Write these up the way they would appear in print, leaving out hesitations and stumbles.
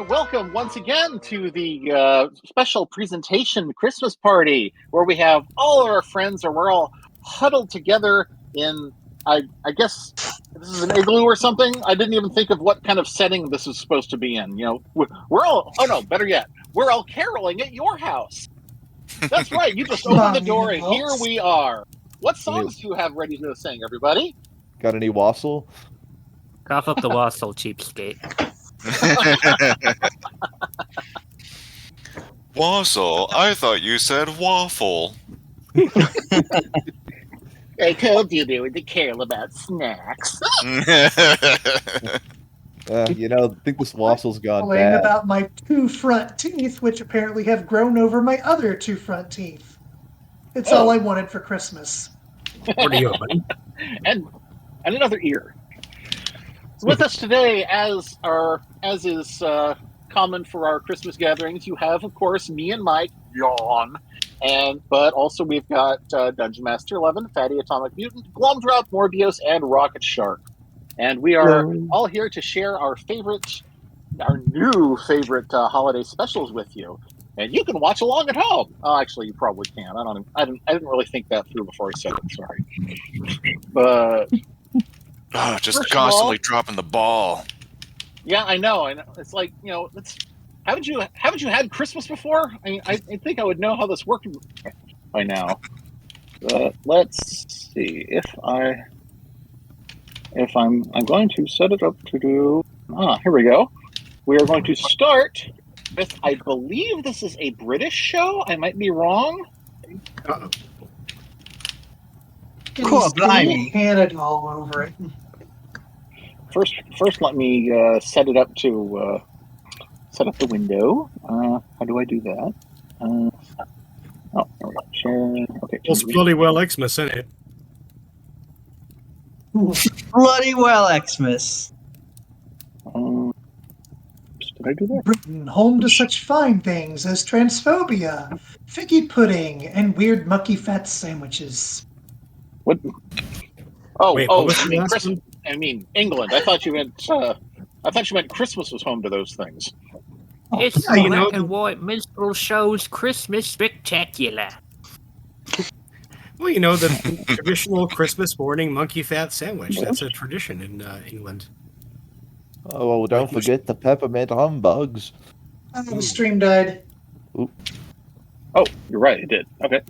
Welcome once again to the special presentation Christmas party, where we have all of our friends, or we're all huddled together in, I guess this is an igloo or something. I didn't even think of what kind of setting this is supposed to be in. You know, we're all, oh no, better yet, we're all caroling at your house. That's right, you just opened the door and here we are. What songs do you have ready to sing, everybody? Got any wassail? Cough up the wassail, cheapskate. Wassail? I thought you said waffle. I told you they were to carol about snacks. You know, I think this wassail's gone Complaining bad. about my two front teeth, which apparently have grown over my other two front teeth. It's all I wanted for Christmas. What are you opening? and another ear. With us today, as is common for our Christmas gatherings, you have, of course, me and Mike, yawn, but also we've got Dungeon Master 11, Fattyatomicmutant, Glumdrop, Morbiose, and Rocketshark, and we are all here to share our new favorite holiday specials with you, and you can watch along at home. Oh, actually, you probably can. I didn't really think that through before I said it. Sorry, but. Just constantly dropping the ball. Yeah, I know. It's like, you know, haven't you had Christmas before? I mean, I think I would know how this worked by now. But let's see if I'm going to set it up to do. Here we go. We are going to start with, I believe this is a British show. I might be wrong. Uh-oh. Cool, blimey. Canada all over it. First, let me set it up to set up the window. How do I do that? Oh, there we go. Share. Okay. It's bloody well Xmas, isn't it? Bloody well Xmas. Did I do that? Britain, home to such fine things as transphobia, figgy pudding, and weird mucky fat sandwiches. What? Oh, Wait, oh! what was the last Christmas. I mean, England. I thought you meant. I thought you meant Christmas was home to those things. It's yeah, you know, black and white minstrel shows Christmas spectacular. Well, you know, the traditional Christmas morning monkey fat sandwich. That's a tradition in England. Oh, well, don't forget the peppermint humbugs. The stream died. Oop. Oh, you're right. It did. Okay.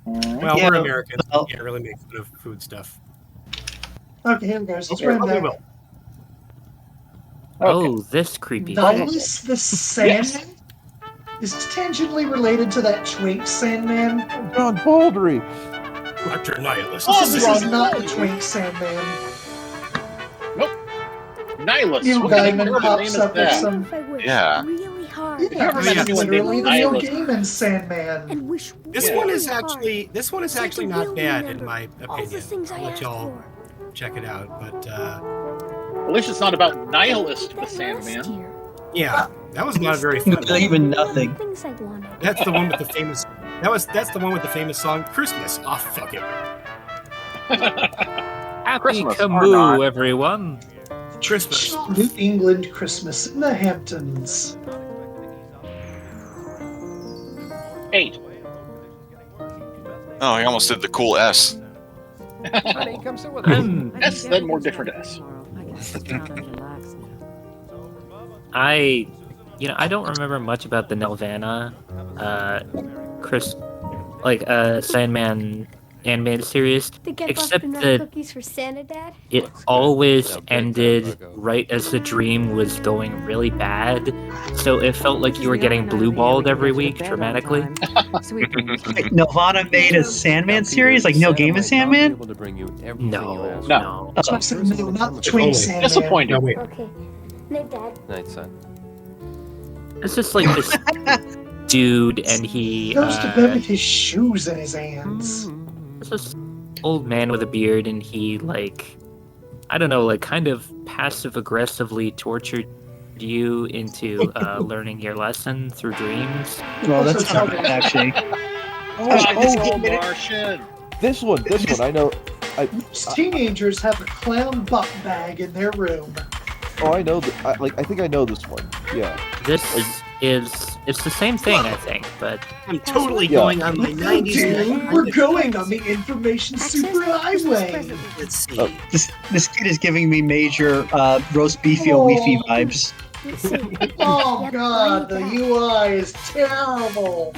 Well, Yeah, we're Americans. well- We can't really make fun of food stuff. Okay, here goes. Let's Okay, run we back. will. Oh, this creepy shit. Nilus The Sandman is tangentially related to that Twink Sandman. John Baldry. Dr. Nihilus. This is not the Twink Sandman. Nihilus. Neil What kind of Gaiman terrible name pops is up with that? some. Yeah. Really hard. Yeah, never met it's anyone literally named the Neil Nihilus. Gaiman Sandman. And wish This really one is hard. actually So I not can bad remember in my all the opinion. things I I'll let asked y'all for. check it out. But At least it's not about Nihilist the That Sandman. last year. yeah, that was not very fun. Even nothing. Things I wanted. That's the one with the famous. That's the one with the famous song "Christmas." Oh, fuck it. Happy Christmas or Camus, not. everyone. Christmas. New England Christmas in the Hamptons. 8. Oh, he almost did the cool S. S, then more different S. I don't remember much about the Nelvana, Sandman animated series, To get except busting that cookies for Santa, Dad? it always ended right as the dream was going really bad, so it felt like you were getting blue-balled every week dramatically. Nirvana made a Sandman series, like Neil Gaiman Sandman? No. No, not the Twink Only. Sandman. Disappointing. No, wait. Okay. Night, Dad. Night, son. It's just like this dude, and he He goes to bed with his shoes in his hands. it's this old man with a beard, and he kind of passive aggressively tortured you into learning your lesson through dreams? Well, that's not bad, actually. Oh, Martian. This one, I know. Most teenagers have a clown butt bag in their room. Oh, I know. I think I know this one. Yeah. This it's the same thing, I think, but I'm totally going on my 90s. Dude, we're going on the information superhighway. Let's see. This kid is giving me major roast beefy Wi-Fi vibes. Oh god, the UI is terrible.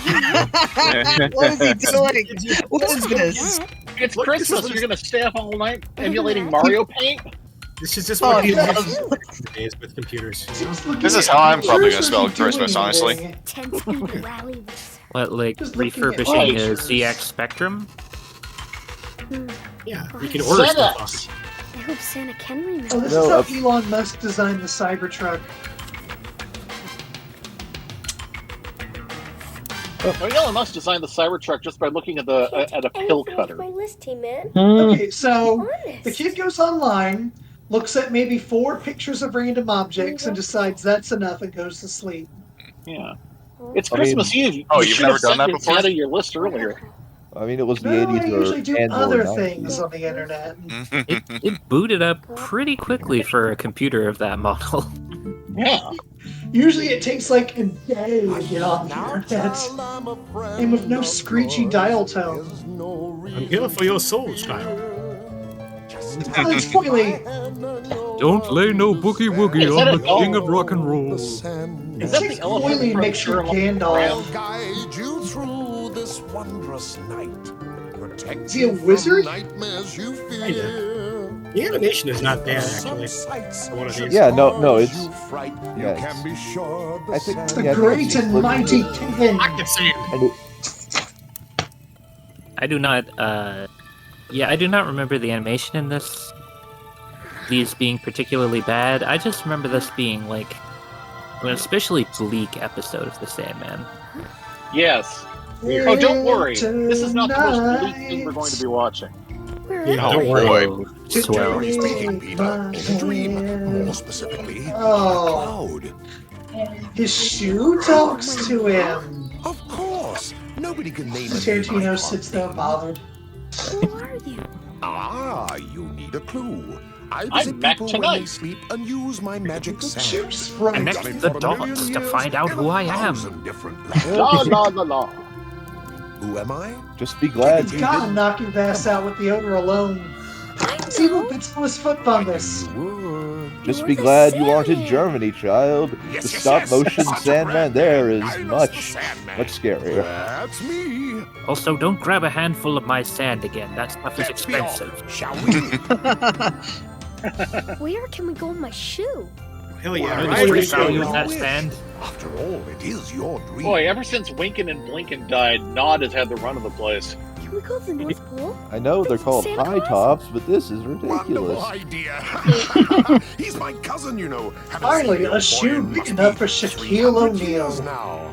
What is he doing? What is this? It's Christmas. You're gonna stay up all night emulating Mario Paint. This is just Oh, what he people loves- do nowadays with computers. This is how I'm probably gonna spell Christmas, honestly. what, like Just looking at refurbishing a pictures. ZX Spectrum? Yeah, you can order stuff off. FedEx. I hope Santa can remember. Oh, this No, is how Elon Musk designed the Cybertruck. Well, Elon Musk designed the Cybertruck just by looking at a pill cutter. My list, man. Okay, so Honest. the kid goes online, looks at maybe 4 pictures of random objects, and decides that's enough and goes to sleep. Yeah, it's I mean- Christmas Eve. Oh, You you've should never have done sent that this before? out of your list earlier. I mean, it was the No, 80s I or usually do and or other 90s. things on the internet. It booted up pretty quickly for a computer of that model. Yeah. Usually it takes like a day to get on the internet. And with no screechy dial tone. I'm here for your soul, child. Oh, it's spoiling. Don't lay no boogie woogie Is that on a- the king of rock and roll. Is that It's the elephant spoiling from makes you Sherlock Gandalf. Holmes? Guide you through this wondrous night. Protect Is he a you from wizard? nightmares you Kinda. fear. The animation is not bad, actually. Some sights For one of these. Yeah, no, it's you fright. You yeah, can be sure the I think- The Sandman yeah, great and look- mighty King. and it, I do not I do not remember the animation in these being particularly bad. I just remember this being like an especially bleak episode of The Sandman. Yes. Oh, don't worry. This is not the most bleak thing we're going to be watching. Where Yeah, am don't I? worry. Oh, swell. Speaking, Peter, in a dream, more specifically, Oh. cloud. His shoe talks to him. Of course, nobody can name a Tarantino name sits there bothered. Who are you? Ah, you need a clue. I I'm visit Mac people when they tonight. sleep and use my magic sand. Shoes right. Connect Done it the for a million dots to years find out in who I am. 1,000 different La lands. la la la. Who am I? just be glad you God, didn't. knock your ass out with the odor alone. See what bits on his foot fungus. You would. Just You're be the glad you aren't in Sandman. Germany, child. Yes, The yes, stop yes. motion Such a Sandman brand. there is Nilus the much Sandman. scarier. That's me. Also, don't grab a handful of my sand again. That stuff is Let's be off, expensive. shall we? Where can we go in my shoe? Hell yeah. Know the Right. street Irish value of girl. that sand? After all, it is your dream. Boy, ever since Winkin' and Blinkin' died, Nod has had the run of the place. Can we go to the North Pole? I know they're Thanks, called Santa high Claus. tops, but this is Wonderful ridiculous. idea. He's my cousin, you know. Haven't Finally, seen a your shoe boy in big must enough be for 300 Shaquille years O'Neal. now.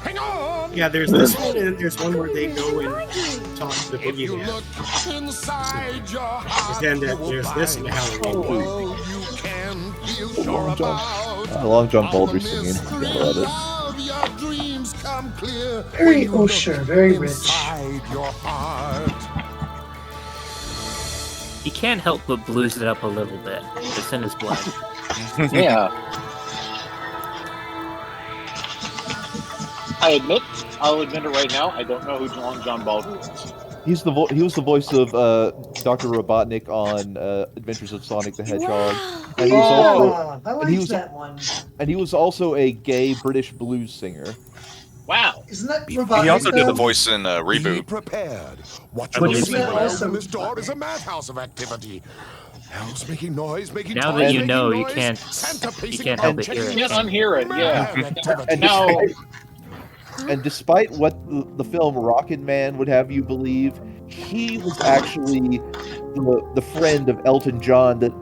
Hang on. Yeah, there's this one, and there's one where they go and talk to the If you boogeyman. look inside your heart, Then you will there's this in find Halloween. a world you can feel sure Long John, about. Long John All the Baldry singing. mystery I love it. of your dreams come clear Very when you look Usher, very rich. inside your heart. He can't help but blues it up a little bit. It's in his blood. Yeah. I'll admit it right now, I don't know who Long John Baldwin is. He was the voice of Dr. Robotnik on Adventures of Sonic the Hedgehog, Wow. and he was also Yeah, I and he like was- that one. and he was also a gay British blues singer. Wow. Isn't that He Robotnik? also did the though? voice in Be Reboot. prepared. Watch I your believe sleep. so. Also- This door is a madhouse of activity. Elves making noise, making Now toys, that you making know, you noise. can't- Santa you pacing can't around, help but hear checking it. You can't unhear it, yeah. mad activity. And Now, And despite what the film Rocket Man would have you believe, he was actually the friend of Elton John that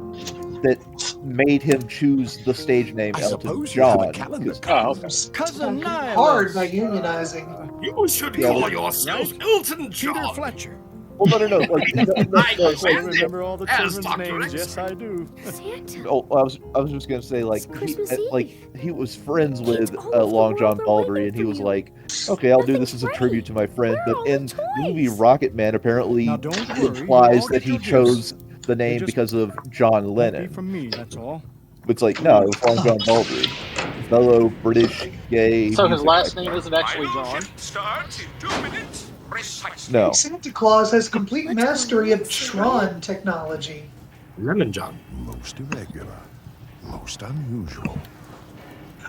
made him choose the stage name I Elton suppose you have a John. calendar. oh, okay. Cousin hard by unionizing. You should Yeah, call but- yourself Elton John. Fletcher. Well, no. I remember all the children's names. Yes, I do. Santa. Oh, I was just gonna say, like, It's Christmas Eve. he was friends with Kids all over the Long John world are Baldry, waiting and he for was you. like, "Okay, I'll do this Nothing's as a tribute to my friend." Where are But all in the the movie toys? Rocket Man, apparently Now, don't worry, implies you'll all that get he your chose gifts. the name just because of John Won't be Lennon. from me, that's all. It's like, no, it was Long John Baldry, fellow British gay. So his music last icon. name isn't actually John. Starts in 2 minutes. Precisely. No. Santa Claus has complete mastery of Tron technology. Lemon John. Most irregular. Most unusual.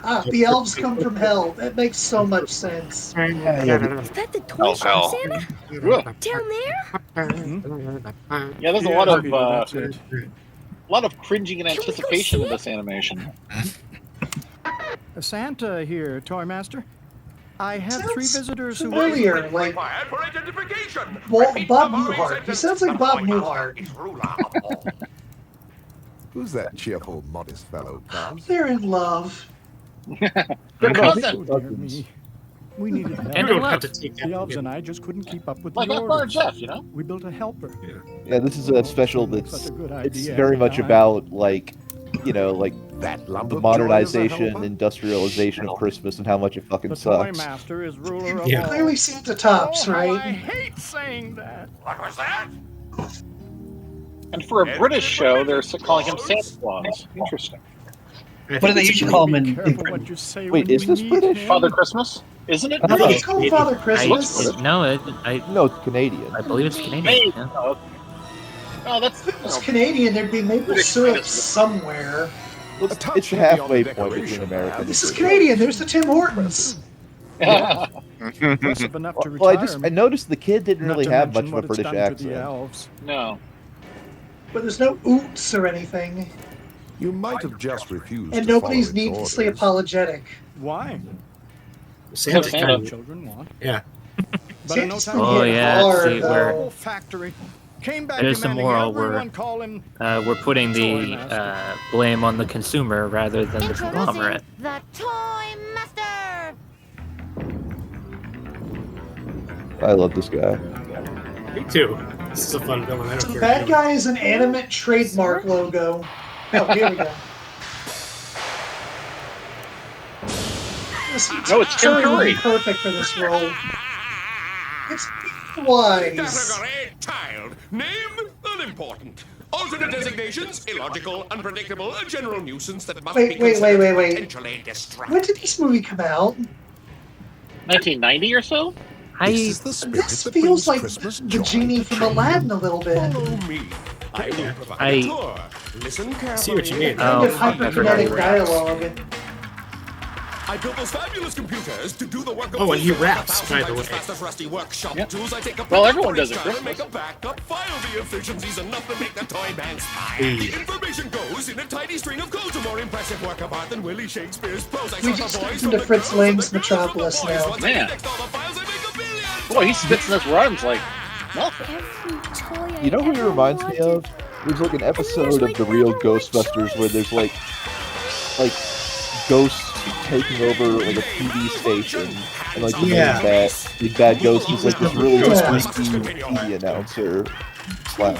Ah, the elves come from hell. That makes so much sense. Is that the toy Oh, shop, hell. Santa? Whoa. Down there? Yeah, there's a Yeah, lot of Peter, that's it. cringing in Can we go anticipation see of it? this animation. Santa here, Toy Master. I have Sounds 3 visitors who familiar, like Required for identification. Bob Newhart. He sounds like Bob Newhart. Who's that cheerful, modest fellow, Cubs? They're in love. They're cousins. Oh, dear me. We needed help. And You don't love. have to take that. The elves and I just couldn't keep up with Like the Akbar and orders. Jeff, you know? We built a helper. Yeah, this is a special Seemed like that's such a good it's idea very at much the time. about, like, you know, like That lump the of joy is a modernization, helper? industrialization of Christmas and how much it fucking The Toy sucks. Master is ruler of Yeah. all. Clearly Santa tops, Oh, how I right? hate saying that. What was that? And for a British show, they're calling him Santa Claus. Interesting. What do they usually call him in Careful Britain? what you say Wait, when is you this meet British? him. Father Christmas? Isn't it? I I think thought it's called Father Christmas. No, I No, it's Canadian. believe it's Canadian. Hey, Yeah. oh, that's If it's Canadian, there'd be maple syrup somewhere. It's the halfway point between American and This is British. Canadian. There's the Tim Hortons. Impressive enough to Well, retire. I noticed the kid didn't Not really to have much mention of a what it's British done to the accent. elves. no. But there's no oots or anything. You might have just refused And to nobody's follow its needlessly orders. apologetic. Why? Santa's Santa. kind of, Children want. yeah. But in no Santa's time. been Oh, hit yeah, hard, see, we're- though. Whole factory came back There's some demanding moral where- everyone call him We're putting Toy the Master. blame on the consumer rather than the conglomerate. the Toy Master. I love this guy. Me too. This is a fun villain. I don't The care. bad guy is an animate trademark logo. Oh, here we go. No, it's Tim totally Curry. perfect for this role. It's wise. Category child. Name unimportant. Alternate designations illogical, unpredictable, a general nuisance that must Wait, be wait, considered wait, wait, wait. potentially distracting. When did this movie come out? 1990 or so? This is the spirit This that feels brings like Christmas the joy genie to from children. Aladdin a little bit. Follow me. I will provide I- a tour. Listen carefully. See what you mean. Oh, Kind of fuck, I forgot he hyperkinetic raps. dialogue. I built those fabulous computers to do the work of Oh, and he thousands raps, by the times way. fast as rusty workshop Yep. tools. I take a Well, everyone does it scanner and Christmas. make a backup file. The efficiency's enough to make the toy man smile. Hey. The information goes in a tiny string of codes, a more impressive work of art than Willie Shakespeare's prose. I We shot just the boys stepped from into the Fritz girls Lang's and the girls from the Metropolis boys. now. Once I Man. indexed all the files, I make a billion. Boy, he spits in his rhymes like nothing. Every toy You know I who he ever reminds me of? wanted. There's like an there's, episode like, of the real never one Ghostbusters where choice. there's like ghosts taking over like a TV station, and like the Yeah. big bad ghost is like this really Yeah. creepy TV announcer clown.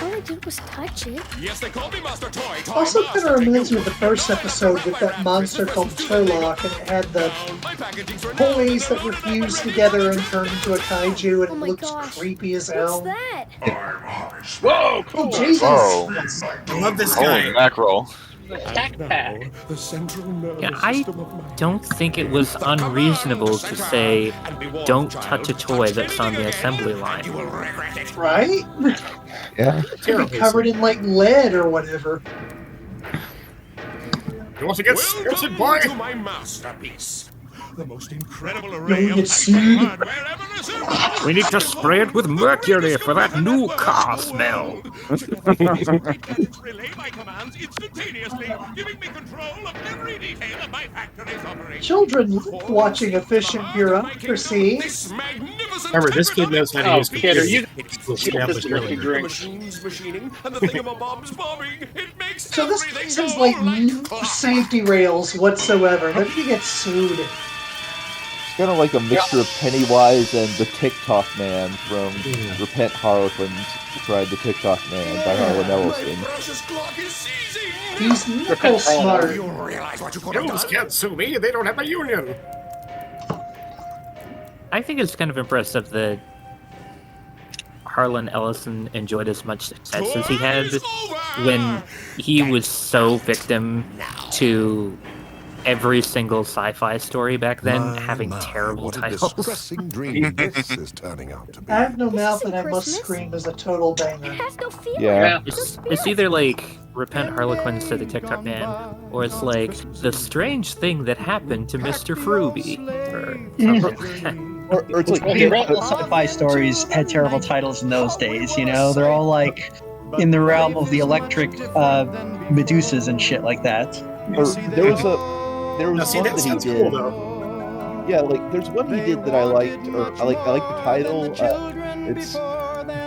All I did was touch it. Yes, they call me Master Toy. Toy Also Master. kind of reminds me of the first episode with that monster called Turlock, and it had the My packaging's for toys that were fused together and turned into a kaiju, and Oh it my looks gosh. creepy as What's hell. that? Whoa, Oh, Jesus! Whoa. I love this Holy guy. mackerel. Attack pack. The central nervous Yeah, I system of my don't think it was unreasonable to say, don't touch a toy that's on the assembly line. You will regret it. Right? Yeah. Could be covered in like lead or whatever. You want to get spirited, boy? Welcome to my masterpiece. The most incredible You'll array of get sued. hardware ever assembled. We need to spray it with mercury for that new car smell. Relay my commands instantaneously, giving me control of every detail of my factory's operation. Children love watching efficient bureaucracy. This magnificent Remember, this kid knows how to Oh, use kid, are you computers. We'll this establish whiskey earlier. The drink? machines machining and the thingamabobs bombing. It makes So this everything place has go like like no clock. safety rails whatsoever. They're gonna get sued. kind of like a mixture of Pennywise and the TikTok Man from Repent Harlequins, tried the TikTok Man by Harlan Ellison. He's knuckle smart. You realize what you could have Elves done? can't sue me. They don't have a union. I think it's kind of impressive that Harlan Ellison enjoyed as much success as he had when he was so victim to every single sci-fi story back then having terrible titles. Dream this is turning out to be. I have no mouth and I must scream is a total banger. Yeah. It's either like Repent Harlequins to the TikTok Man, or it's like the strange thing that happened to Mr. Fruby, or something. Or it's like All sci-fi stories had terrible titles in those days, you know? They're all like in the realm of the electric Medusas and shit like that. Or there was Now, see, one that that he sounds did. cool, though. Yeah, like there's one he did that I liked, or I like the title. It's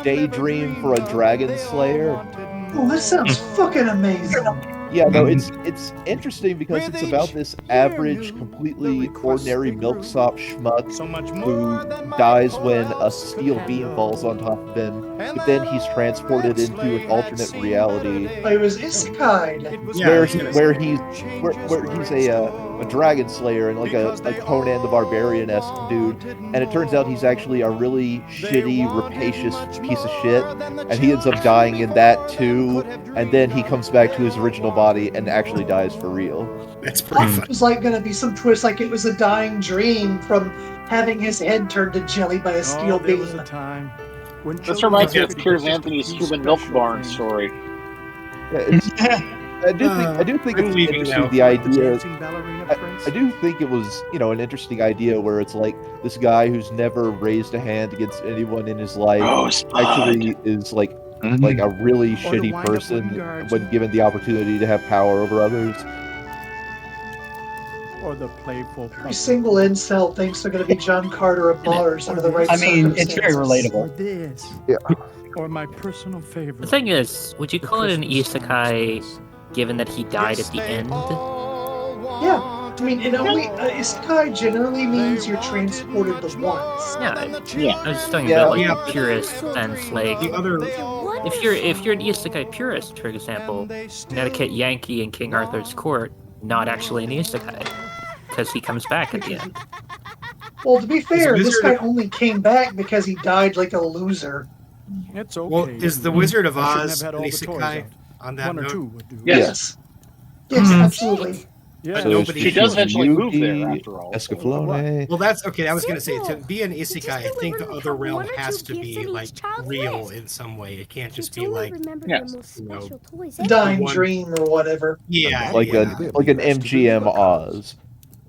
Daydream for a Dragon Slayer. Oh, that sounds fucking amazing. Yeah, no, it's interesting because it's about this average, completely ordinary milksop schmuck who dies when a steel beam falls on top of him, but then he's transported into an alternate reality It was Isekai. Yeah, where he's a dragon slayer and like a Conan the Barbarian-esque dude, and it turns out he's actually a really shitty, rapacious piece of shit, and he ends up dying in that too, and then he comes back to his original body and actually dies for real. That's I pretty thought fun. it was like going to be some twist, like it was a dying dream from having his head turned to jelly by a steel beam. This reminds me of Piers Anthony's Human Milk Barn story. Yeah, I do think I'm it's leaving interesting now. the idea. I do think it was, an interesting idea where it's like this guy who's never raised a hand against anyone in his life actually is like a really shitty person when given the opportunity to have power over others. Or the playful. Every single incel thinks they're going to be John Carter of Mars under the right I mean, it's very circumstances. relatable. This. Yeah. Or my personal favorite. The thing is, would you call it an isekai given that he died at the end? Yeah. I mean, it only Isekai generally means you're transported to once. Yeah, I was just talking Yeah, about like yeah. a purist sense. Like, The other, if you're an isekai purist, for example, Connecticut Yankee in King Arthur's Court, not actually an isekai, because he comes back at the end. Well, to be fair, Is this Wizard- guy only came back because he died like a loser. It's okay. well, is the Wizard of I shouldn't Oz have an had all the toys isekai? out. On that One or note, two would do. Yes. Yes, absolutely. Yeah. So nobody- She does eventually move there, Yugi, after all. Escaflowne. well, that's okay. I was gonna say to be an isekai, Just I think the deliver other realm one or has two to gifts be in like each child's real list. in some way. It can't just be Kids like only remember yes, the most you know, special toys Dying One- dream or whatever. yeah, Like yeah, an MGM Oz.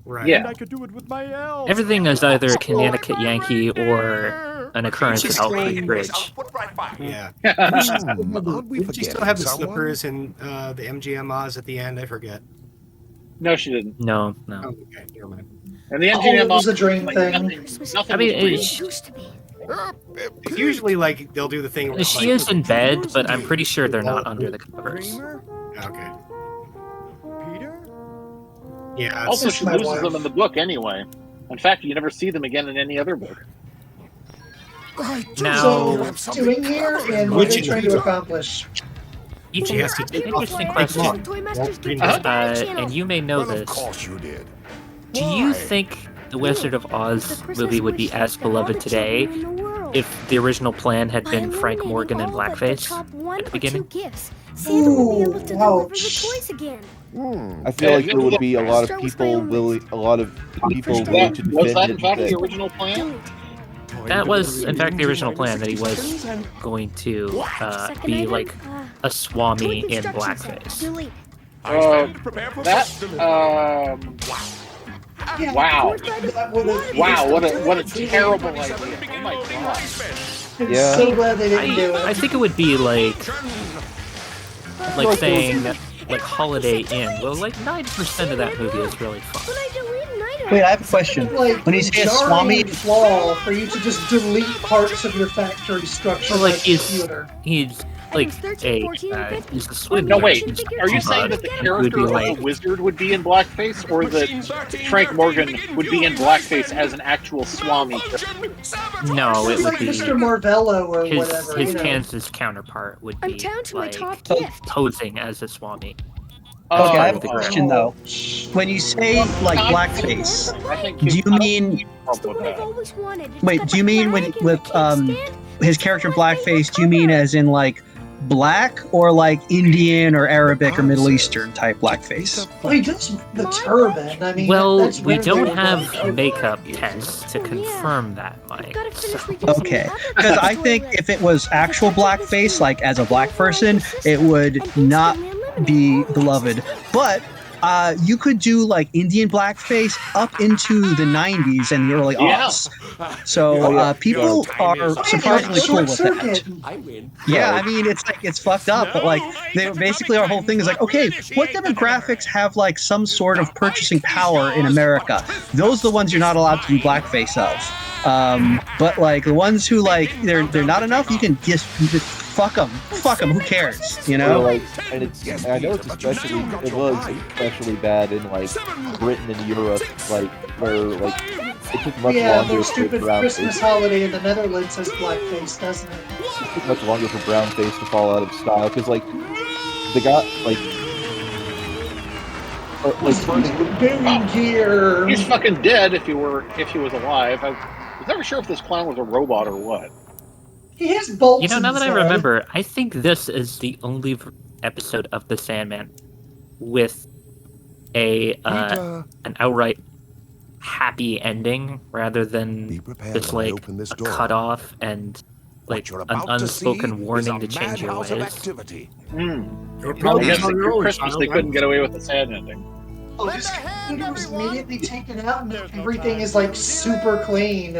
right. Yeah. I could do it with my elves. Everything is either Connecticut Yankee or an occurrence at Alfred Bridge. Yeah. How'd we Did she forget still have the someone? slippers and the MGM Oz at the end? I forget. No, she didn't. No. Oh, okay, never mind. And the Oh, MGM it was a dream like, thing. nothing I mean, was real. used to be. It's usually like they'll do the thing where it's She like, is in bed, but I'm pretty sure they're not under the covers. okay. Peter? Yeah. Also, That's she my loses wife. them in the book anyway. In fact, you never see them again in any other book. Now, So, doing here and what are they trying to accomplish? She has to take off. interesting question. And you may know Well, of this. course you did. Do you think the Wizard of Oz movie would be as beloved today if the original plan had been Frank Morgan in blackface at the beginning? Santa will be able to deliver the ouch. toys again. I feel like there would be a lot of people willing to Was that defend in it. fact and the say, original plan? That was, in fact, the original plan, that he was going to be like a Swami in blackface. Delete. Yeah, Wow. that would've- Wow, what a terrible idea. Oh my god. I'm Yeah. so glad they didn't do I it. think it would be like saying like Holiday Inn. Well, like 90% of that movie is really fun. But I deleted Night Owl. Wait, I have a question. Like, When you say a jarring Swami, flaw for you to just delete parts of your factory structure Well, like like he's computer. he's like he's a swim. No, wait. Are you saying that the character of the wizard would be in blackface, or that Frank Morgan would be in blackface as an actual Swami? No, it would be Mr. Marvello or his, whatever. His Kansas counterpart would be posing as a Swami. Okay, I have a question though. When you say like blackface, do you mean? Wait, do you mean with his character blackface? Do you mean as in like black or like Indian or Arabic or Middle Eastern type blackface? Well, he does the turban. I mean, well, we don't have makeup tests to confirm that, Mike. Okay, because I think if it was actual blackface, like as a black person, it would not be beloved. But you could do like Indian blackface up into the 90s and the early aughts. So people are surprisingly cool with that. Yeah, I mean it's fucked up, but like they basically our whole thing is like, okay, what demographics have like some sort of purchasing power in America? Those are the ones you're not allowed to do blackface of. But like the ones who like they're not enough, you can just fuck them, who cares, you know? Like, and I know it was especially bad in like Britain and Europe, like where like it took much longer their for stupid Christmas holiday in the Netherlands has blackface, doesn't it? It took much longer for brownface to fall out of style because like they got like gear. He's fucking dead if he was alive. I was never sure if this clown was a robot or what. He has bolts. You know, now that I remember, I think this is the only episode of The Sandman with an outright happy ending rather than just like a cutoff and like an unspoken warning to change your ways. I guess at Christmas they couldn't get away with the sad ending. Oh, his computer was immediately taken out and everything is like super clean.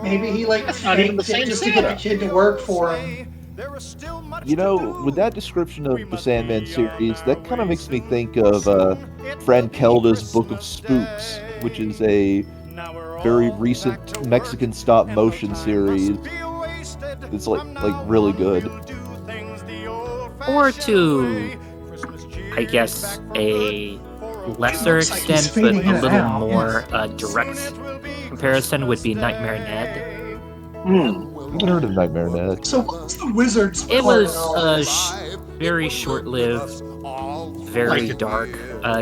Maybe he like not even the faked same it just to get the kid to work for him. You know, with that description of the Sandman series, that kind of makes me think of Fran Kelda's Book of Spooks, which is a very recent Mexican stop motion series. It's like really good. Or to, I guess, a lesser extent, but a little more direct comparison would be Nightmare Ned. I haven't heard of Nightmare Ned. So what's the Wizard's It was a very short-lived, very dark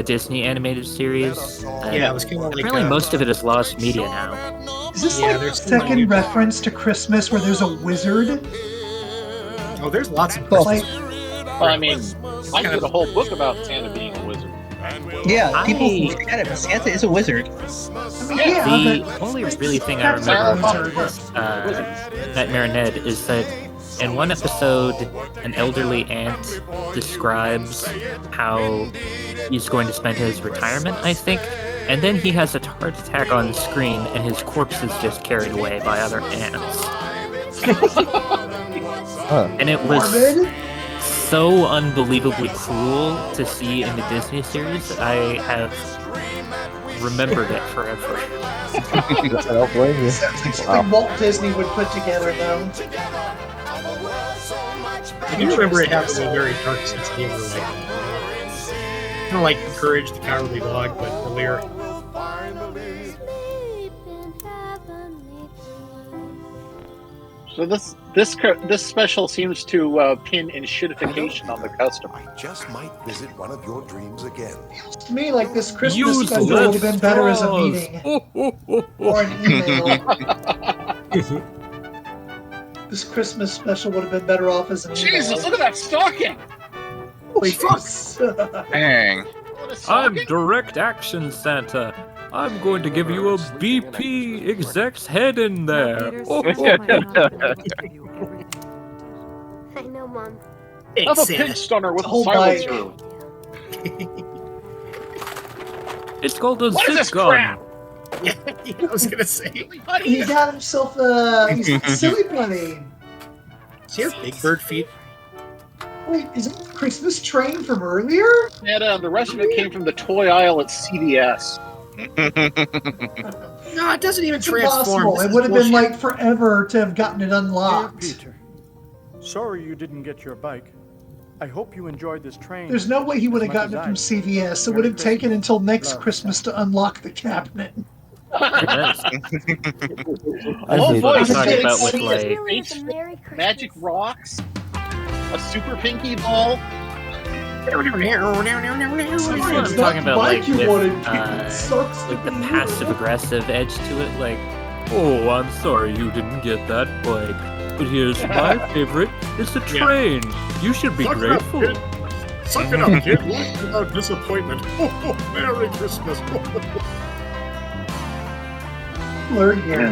Disney animated series. Yeah, it was kind of like apparently most of it is lost media now. Is this like the second reference to Christmas where there's a wizard? Oh, there's lots of Christmas. Well, I mean, I did a whole book about Santa being a wizard. Yeah, people forget it, but Santa is a wizard. The only really thing I remember about Nightmare Ned is that in one episode, an elderly aunt describes how he's going to spend his retirement, I think, and then he has a heart attack on the screen and his corpse is just carried away by other ants. And it was so unbelievably cruel to see in the Disney series that I have remembered it forever. I don't blame you. Something Walt Disney would put together, though. I do remember it having a very dark sense of humor, like kind of like Courage the Cowardly Dog, but earlier. So this special seems to pin enshittification on the customer. I just might visit one of your dreams again. To me, like this Christmas special would have been better as a meeting or an email. This Christmas special would have been better off as an email. Jesus, look at that stocking! Holy fuck! Dang. I'm Direct Action Santa. I'm going to give you a BP exec's head in there. I know, Mom. I'm a pin stunner with a silencer. It's called a What is this zip gun. crap? Yeah, I was gonna say. He got himself a silly bunny. She has big bird feet. Wait, is it the Christmas train from earlier? And the rest of it came from the toy aisle at CVS. No, it doesn't even It's transform. impossible. It would have been like forever to have gotten it unlocked. Sorry you didn't get your bike. I hope you enjoyed this train. There's no way he would have as much gotten it as from I did. CVS. It Merry would have taken Christmas. until next Love, Christmas to unlock the cabinet. Oh boy, I'm talking about with see like Really is a Merry Christmas. magic rocks, a super pinky ball. I'm talking about like with like the passive aggressive edge to it, like, oh, I'm sorry you didn't get that bike, but here's my favorite. It's a train. You should be Suck it up, grateful. kid. Suck it up, kid. Life without disappointment. Merry Christmas. Learn here.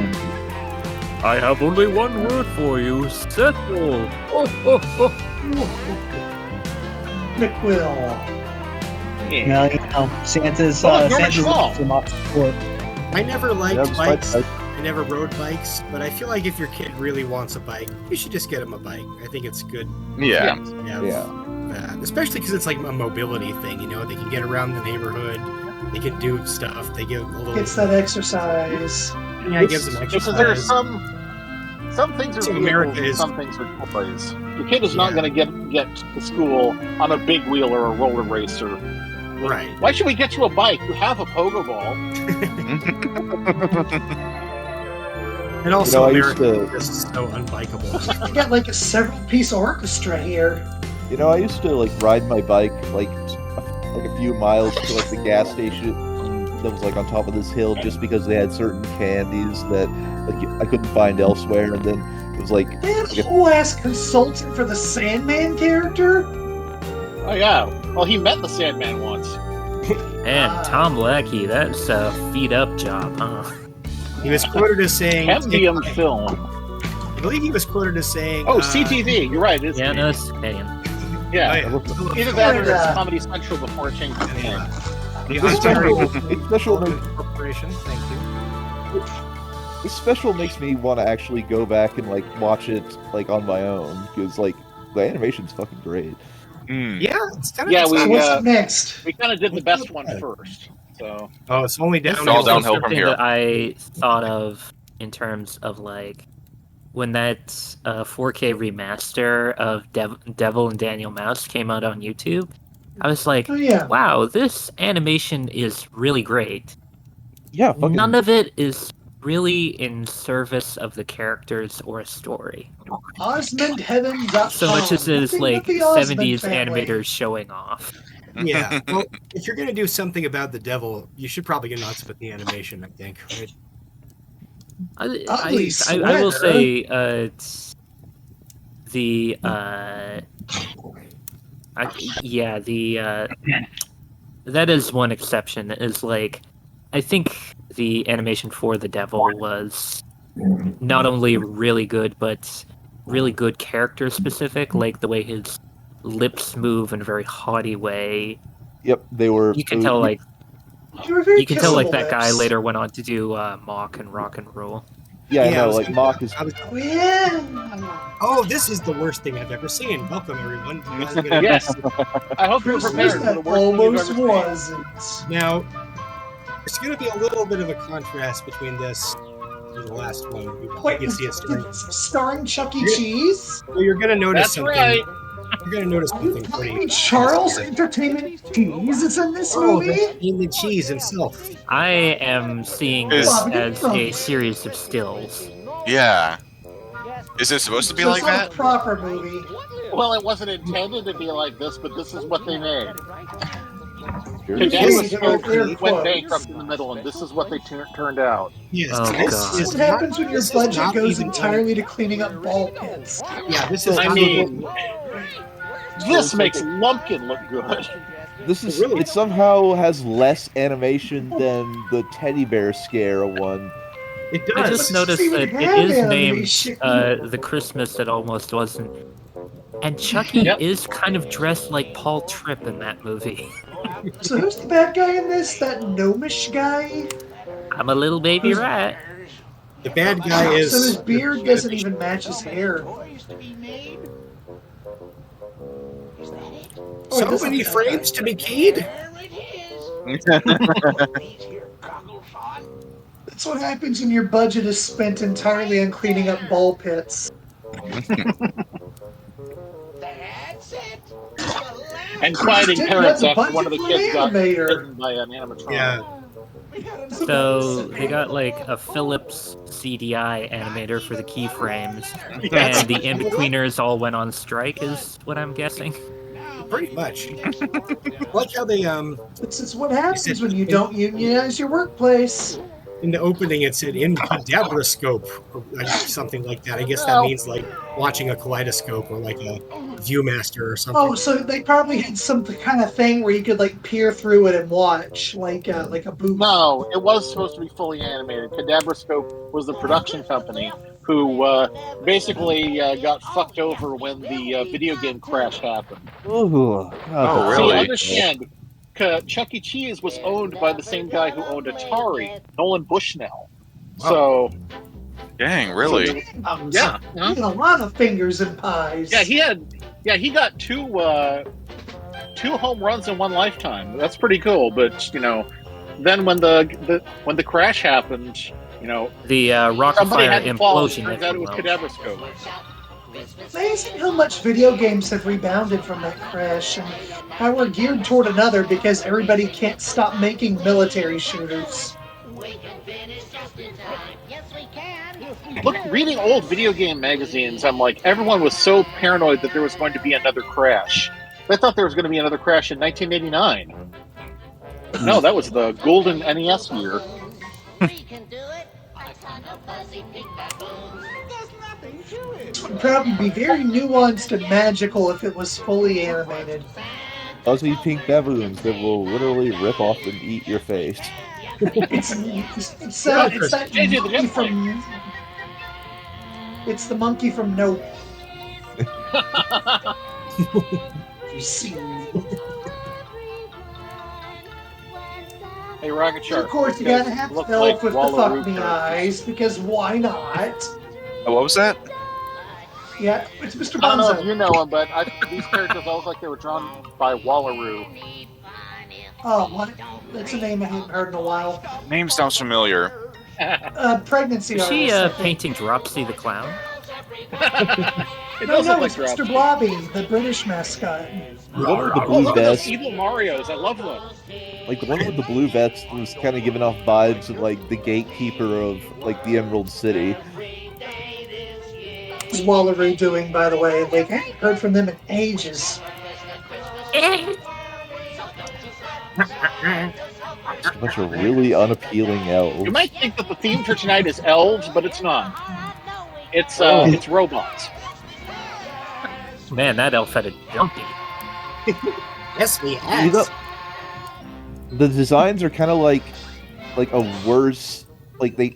I have only one word for you: settle. McWill. Well, you know, Santa's Norman Santa's Schwall. some up support. I never liked Yeah, bikes. bike. I never rode bikes, but I feel like if your kid really wants a bike, you should just get him a bike. I think it's good. Yeah. Yeah. Especially because it's like a mobility thing. You know, they can get around the neighborhood. They can do stuff. They give a little. Gets that exercise. Yeah, it gives them Because there are exercise. some things are So vehicles America and is- some things are toys. Your kid is not Yeah. going to get to school on a big wheel or a roller racer. Right. Why should we get you a bike? You have a pogo ball. And also, I used America to- is just so unbikeable. You got like a several-piece orchestra here. You know, I used to like ride my bike like a few miles to like the gas station that was like on top of this hill just because they had certain candies that like I couldn't find elsewhere, and then it was like That whole ass consultant for the Sandman character. Oh yeah. Well, he met the Sandman once. And Tom Lackey, that's a feed up job, huh? He was quoted as saying, Cambium film. I believe he was quoted as saying, Oh, CTV. You're right. It's Yeah, no, it's Canadian. yeah. Oh, Either that or it's Florida. Comedy Central before it changed its name. this special Corporation. Thank you. this special makes me want to actually go back and like watch it like on my own because like the animation's fucking great. Yeah, it's kind of. Yeah, we What's up next? we kind of did the best one first. So Oh, it's only This down. all is also downhill from something here. that I thought of in terms of like when that 4K remaster of Devil and Daniel Mouse came out on YouTube. I was like, Oh yeah. wow, this animation is really great. Yeah, fucking None of it is really in service of the characters or a story. OsmondHeaven.com. So much as it is Nothing like but the Osmond 70s family. animators showing off. Yeah. Well, if you're gonna do something about the devil, you should probably get nuts with the animation. I think. Right? Ugly I will sweater. say it's the that is one exception. Is like I think the animation for the devil was not only really good, but really good character specific. Like the way his lips move in a very haughty way. Yep, they were. You can tell like You were very you can tell like kissable that guy lips. later went on to do Mock and Rock and Roll. Yeah, Yeah, I no, was like gonna- Mock is. I was- Oh, yeah. Oh, this is the worst thing I've ever seen. Welcome, everyone. yes, I hope you're Christmas prepared for the that worst thing you've almost ever seen. wasn't. Now, there's going to be a little bit of a contrast between this and the last one. Wait, You see it starring Chuck E. Yeah. Cheese? Well, you're going to notice That's something. right. You're going to notice Are you something telling me pretty. Charles Entertainment Cheese is in this Oh, movie? in the cheese himself. I am seeing this as a series of stills. Yeah. Is it supposed to be So like it's not that? a proper movie. Well, it wasn't intended to be like this, but this is what they made. Seriously? Cadence Yes, they're went close. bankrupt in the middle, and this is what they turned out. Yes. Oh, this God. is What not- happens when your this is budget not goes even- entirely to cleaning up ball pits? Yeah, this is. I not mean, even- this makes Lumpkin look good. This is Really? it somehow has less animation than the teddy bear scare one. it I does. just noticed even that it have is animation. named The Christmas That Almost Wasn't. And Chucky Yep. is kind of dressed like Paul Tripp in that movie. So who's the bad guy in this? That gnomish guy? I'm a little baby rat. The bad guy is. So his beard doesn't even match his hair. So many frames to be keyed. That's what happens when your budget is spent entirely on cleaning up ball pits. And quieting Dude, parents that's a after one of the budget kids for an got animator. bitten by an animatronic. Yeah. So they got like a Philips CDI animator for the keyframes, Yes. and the in-betweeners all went on strike, is what I'm guessing. Pretty much. Like how they It's what happens when you don't unionize your workplace. in the opening it said in quadumvirate, or like something like that. I guess that Well- means like watching a kaleidoscope or like a Viewmaster or something. Oh, so they probably had some kind of thing where you could like peer through it and watch, like a booth. No, it was supposed to be fully animated. Cadabroscope was the production company who basically got fucked over when the video game crash happened. Oh, God, See, really? understand, Chuck E. Cheese was owned by the same guy who owned Atari, Nolan Bushnell. So, Dang, really? yeah. He had a lot of fingers and pies. Yeah, he got two home runs in one lifetime. That's pretty cool. But then when the crash happened, The rocket somebody fire had to fall. implosion. Turns if out it you was will. Cadabroscope. Amazing how much video games have rebounded from that crash and how we're geared toward another because everybody can't stop making military shooters. Look, reading old video game magazines, I'm like, everyone was so paranoid that there was going to be another crash. They thought there was going to be another crash in 1989. No, that was the golden NES year. This would probably be very nuanced and magical if it was fully animated. Fuzzy pink baboons that will literally rip off and eat your face. It's that JJ the monkey Jet from... It's the monkey from Nope. You see. Hey, Rocketshark. Of course, you gotta have look Elf like with the Wallaroo fuck me characters. eyes, because why not? Oh, what was that? Yeah, it's Mr. I don't know if Bonzo. you know him, but these characters all look like they were drawn by Wallaroo. Oh, what? That's a name I haven't heard in a while. Name sounds familiar. Pregnancy Is she artist, I think. painting Dropsy the Clown? It No, does no, look it's like Mr. Dropsy. Blobby, the British mascot. The one with the Oh, blue look at those vest, evil Marios. I love them. like the one with the blue vest, was kind of giving off vibes of like the gatekeeper of like the Emerald City. What's Wallaroo doing, by the way? Like, I haven't heard from them in ages. A bunch of really unappealing elves. You might think that the theme for tonight is elves, but it's not. It's robots. Man, that elf had a jumpy. Yes, he You has. know, the designs are kind of like a worse, like they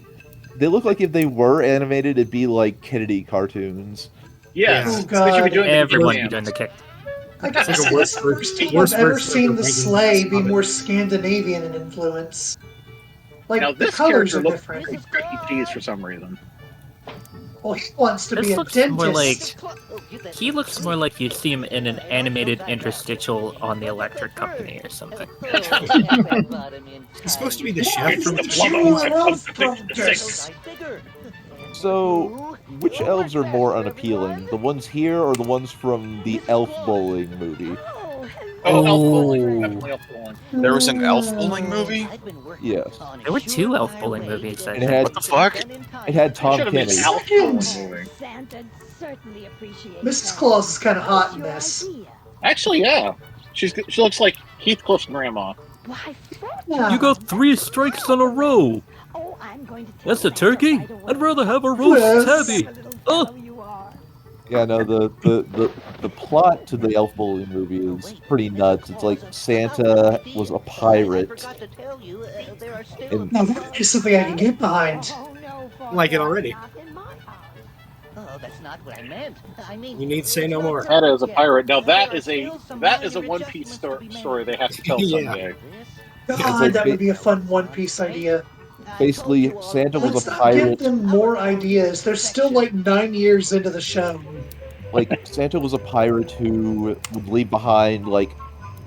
look like if they were animated, it'd be like Kennedy cartoons. Yes, Oh, they should God. be doing the Everyone video be doing the games. kick. Like, It's like a it's worse the version- first time worse I've ever version seen of the Megan's sleigh be Summit. more Scandinavian in influence. Like, Now the this colors character are looks different. very Chuck E. Cheese for some reason. Well, he wants to This be a looks dentist. more like he looks more like you'd see him in an animated interstitial on the Electric Company or something. He's supposed to be the chef from You are off practice. So, which elves are more unappealing? The ones here or the ones from the Elf Bowling movie? Oh, Elf Bowling. Definitely Elf Bowling. There was an elf bowling movie? Yes. There were two elf bowling movies. I And it think. had, What the fuck? it had Tom Should have been Kenny. Elf Bowling Second. movie. Mrs. Claus is kind of hot in this. Actually, yeah. She looks like Heathcliff's grandma. Yeah. You got 3 strikes in a row. That's a turkey. I'd rather have a roast Yes. tabby. Oh, Yeah, no, the plot to the Elf Bowling movie is pretty nuts. It's like Santa was a pirate. And Now that is something I can get behind. like it already. Oh, that's not what I meant. I mean, You need say no more. Santa is a pirate. Now that is a One Piece story they have to tell Yeah. someday. God, like that would be a fun One Piece idea. basically, Santa was Let's a not give pirate. them more ideas. They're still like 9 years into the show. Like Santa was a pirate who would leave behind like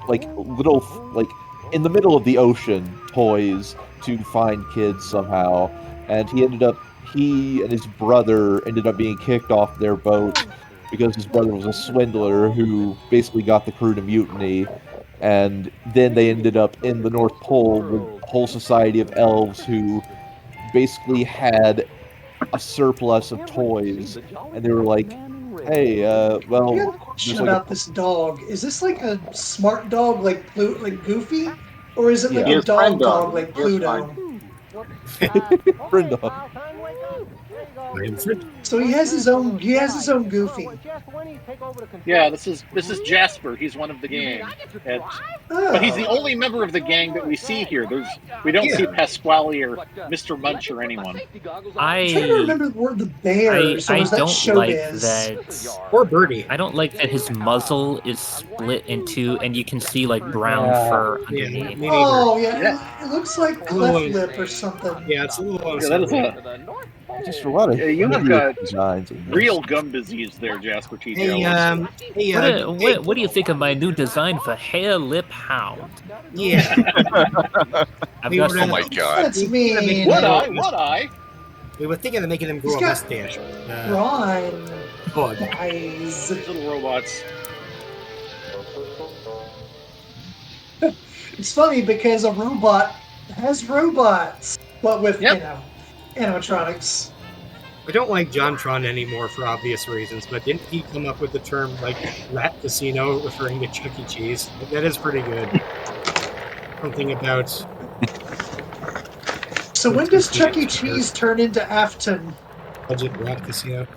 little like in the middle of the ocean toys to find kids somehow, and he and his brother ended up being kicked off their boat because his brother was a swindler who basically got the crew to mutiny, and then they ended up in the North Pole with a whole society of elves who basically had a surplus of toys, and they were like, hey, well, I got a question there's like about this dog. Is this like a smart dog like Goofy? Or is it like Yeah. a dog dog like He is Pluto? Friend dog. So he has his own Goofy. Yeah, this is Jasper. He's one of the gang, but he's the only member of the gang that we see here. We don't see Pasquale or Mr. Munch or anyone. I'm trying to remember the word the bears. I was that don't like Showbiz? that. Or Birdie. I don't like that his muzzle is split in two, and you can see like brown fur underneath. Oh yeah, it looks like cleft lip or something. Yeah, it's a little. Yeah, that is just a lot of you have weird got designs in this. real gum disease there, Jasper T. Hey, What do you think of my new design for Hair Lip Hound? Yeah. I've got Oh my god. That's mean. What I? We were thinking of making them grow a mustache. Ron. Bug. Guys. Little robots. It's funny because a robot has robots, but with animatronics. I don't like JonTron anymore for obvious reasons, but didn't he come up with the term like Rat Casino referring to Chuck E. Cheese? That is pretty good. Something about. So when does Chuck E. Cheese turn into Afton? Budget Rat Casino.